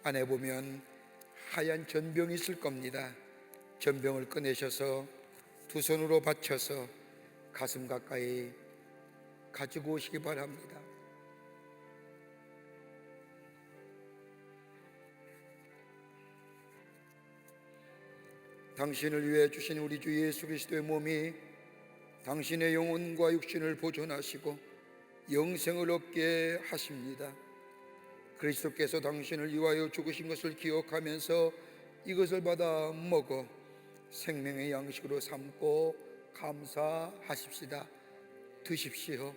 안에 보면 하얀 전병이 있을 겁니다. 전병을 꺼내셔서 두 손으로 받쳐서 가슴 가까이 가지고 오시기 바랍니다. 당신을 위해 주신 우리 주 예수 그리스도의 몸이 당신의 영혼과 육신을 보존하시고 영생을 얻게 하십니다. 그리스도께서 당신을 위하여 죽으신 것을 기억하면서 이것을 받아 먹어 생명의 양식으로 삼고 감사하십시다. 드십시오.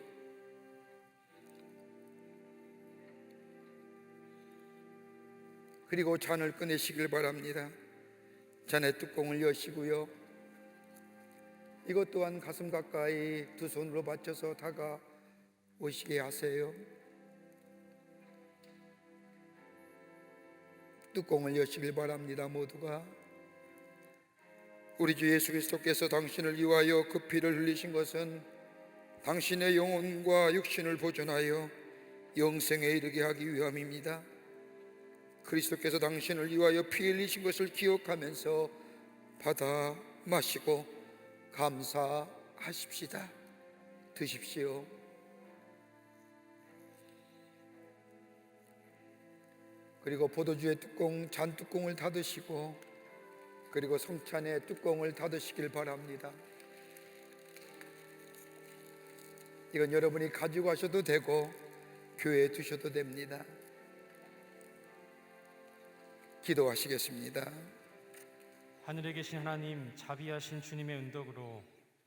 그리고 잔을 꺼내시길 바랍니다. 잔의 뚜껑을 여시고요. 이것 또한 가슴 가까이 두 손으로 받쳐서 다가오시게 하세요. 뚜껑을 여시길 바랍니다. 모두가. 우리 주 예수 그리스도께서 당신을 위하여 그 피를 흘리신 것은 당신의 영혼과 육신을 보존하여 영생에 이르게 하기 위함입니다. 그리스도께서 당신을 위하여 피 흘리신 것을 기억하면서 받아 마시고 감사하십시다. 드십시오. 그리고 포도주의 뚜껑, 잔 뚜껑을 닫으시고 그리고 성찬의 뚜껑을 닫으시길 바랍니다. 이건 여러분이 가지고 가셔도 되고 교회에 두셔도 됩니다. 기도하시겠습니다. 하늘에 계신 하나님, 자비하신 주님의 은덕으로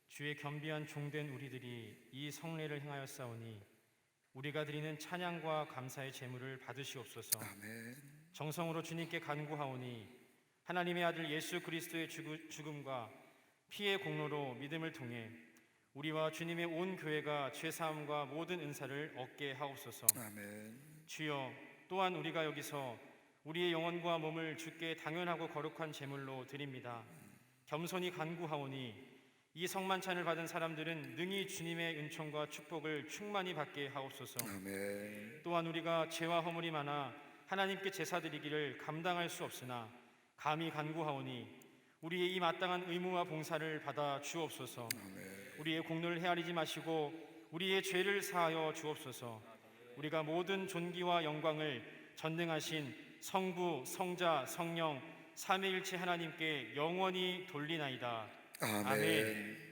주의 겸비한 종된 우리들이 이 성례를 행하였사오니 우리가 드리는 찬양과 감사의 제물을 받으시옵소서. 아멘. 정성으로 주님께 간구하오니 하나님의 아들 예수 그리스도의 죽음과 피의 공로로 믿음을 통해 우리와 주님의 온 교회가 죄사함과 모든 은사를 얻게 하옵소서. 아멘. 주여, 또한 우리가 여기서 우리의 영혼과 몸을 주께 당연하고 거룩한 제물로 드립니다. 겸손히 간구하오니 이 성만찬을 받은 사람들은 능히 주님의 은총과 축복을 충만히 받게 하옵소서. 아멘. 또한 우리가 죄와 허물이 많아 하나님께 제사 드리기를 감당할 수 없으나 감히 간구하오니 우리의 이 마땅한 의무와 봉사를 받아 주옵소서. 아멘. 우리의 공로를 헤아리지 마시고 우리의 죄를 사하여 주옵소서. 우리가 모든 존귀와 영광을 전능하신 성부, 성자, 성령 삼위일체 하나님께 영원히 돌리나이다. 아멘. 아멘.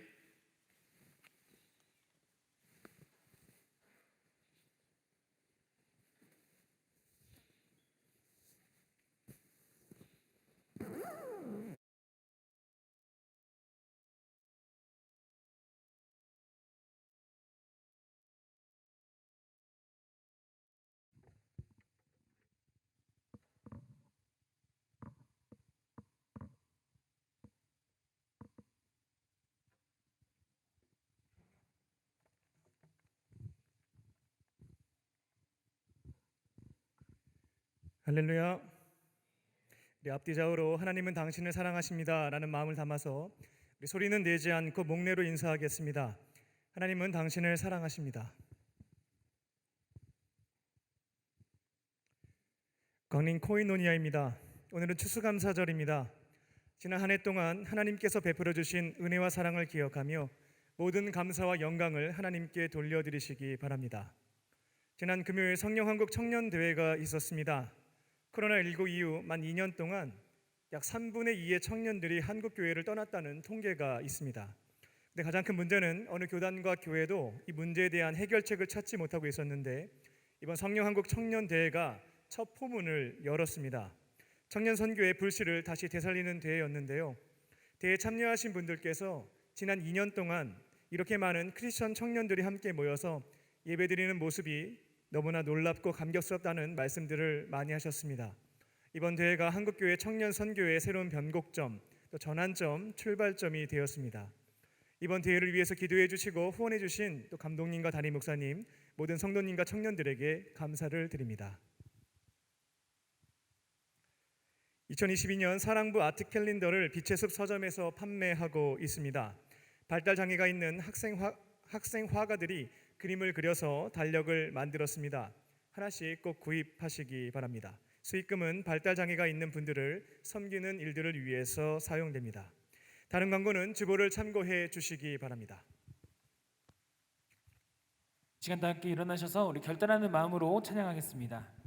할렐루야. 우리 앞뒤 좌우로 하나님은 당신을 사랑하십니다 라는 마음을 담아서 우리 소리는 내지 않고 목례로 인사하겠습니다. 하나님은 당신을 사랑하십니다. 광림 코이노니아입니다. 오늘은 추수감사절입니다. 지난 한 해 동안 하나님께서 베풀어 주신 은혜와 사랑을 기억하며 모든 감사와 영광을 하나님께 돌려드리시기 바랍니다. 지난 금요일 성령한국 청년대회가 있었습니다. 코로나19 이후 만 2년 동안 약 3분의 2의 청년들이 한국교회를 떠났다는 통계가 있습니다. 근데 가장 큰 문제는 어느 교단과 교회도 이 문제에 대한 해결책을 찾지 못하고 있었는데 이번 성령 한국 청년 대회가 첫 포문을 열었습니다. 청년 선교의 불씨를 다시 되살리는 대회였는데요. 대회에 참여하신 분들께서 지난 2년 동안 이렇게 많은 크리스천 청년들이 함께 모여서 예배드리는 모습이 너무나 놀랍고 감격스럽다는 말씀들을 많이 하셨습니다. 이번 대회가 한국교회 청년 선교의 새로운 변곡점, 또 전환점, 출발점이 되었습니다. 이번 대회를 위해서 기도해 주시고 후원해 주신 또 감독님과 담임 목사님, 모든 성도님과 청년들에게 감사를 드립니다. 2022년 사랑부 아트 캘린더를 빛의 숲 서점에서 판매하고 있습니다. 발달 장애가 있는 학생 화가들이 그림을 그려서 달력을 만들었습니다. 하나씩 꼭 구입하시기 바랍니다. 수익금은 발달 장애가 있는 분들을 섬기는 일들을 위해서 사용됩니다. 다른 광고는 주보를 참고해 주시기 바랍니다. 시간 다 함께 일어나셔서 우리 결단하는 마음으로 찬양하겠습니다.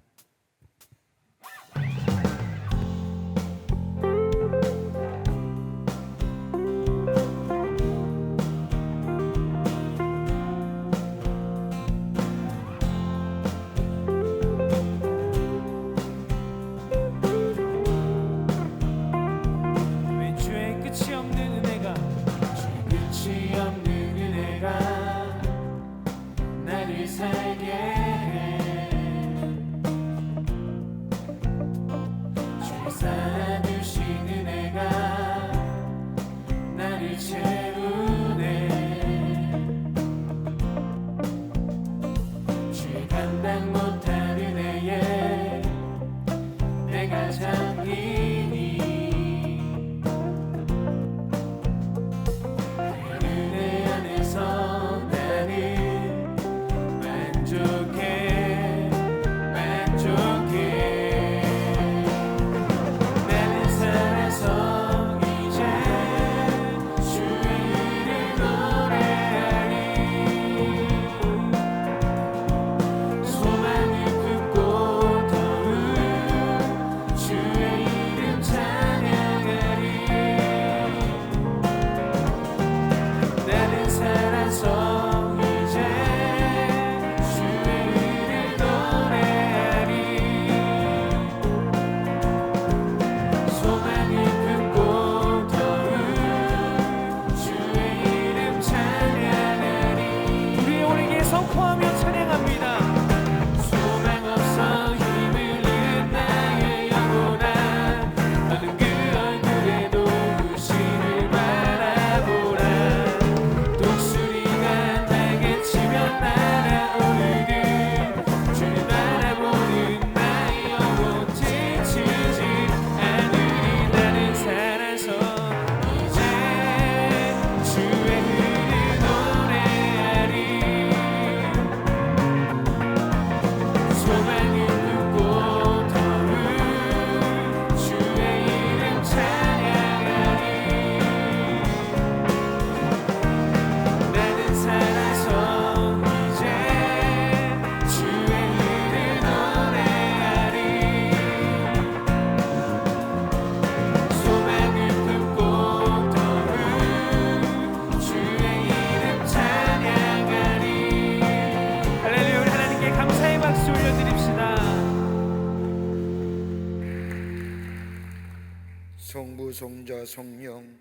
성부, 성자, 성령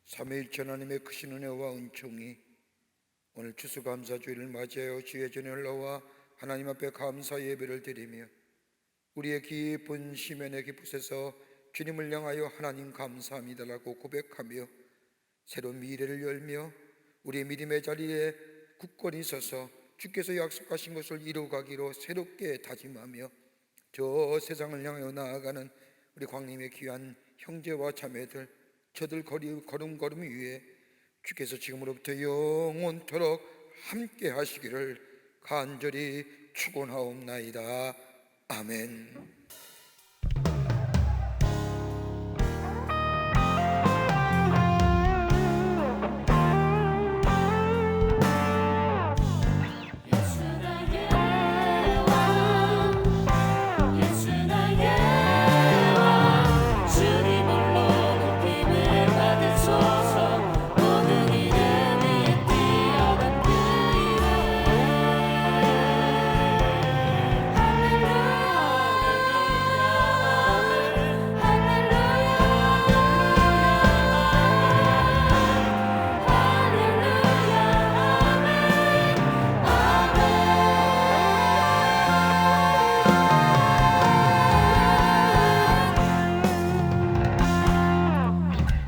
삼위일체 하나님의 크신 은혜와 은총이 오늘 추수감사주일을 맞이하여 주의 전에 올라와 하나님 앞에 감사 예배를 드리며 우리의 깊은 심연의 깊으에서 주님을 향하여 하나님 감사합니다라고 고백하며 새로운 미래를 열며 우리의 믿음의 자리에 굳건히 서서 주께서 약속하신 것을 이루어가기로 새롭게 다짐하며 저 세상을 향하여 나아가는 우리 광림의 귀한 형제와 자매들 저들 걸음걸음 위에 주께서 지금으로부터 영원토록 함께 하시기를 간절히 축원하옵나이다. 아멘.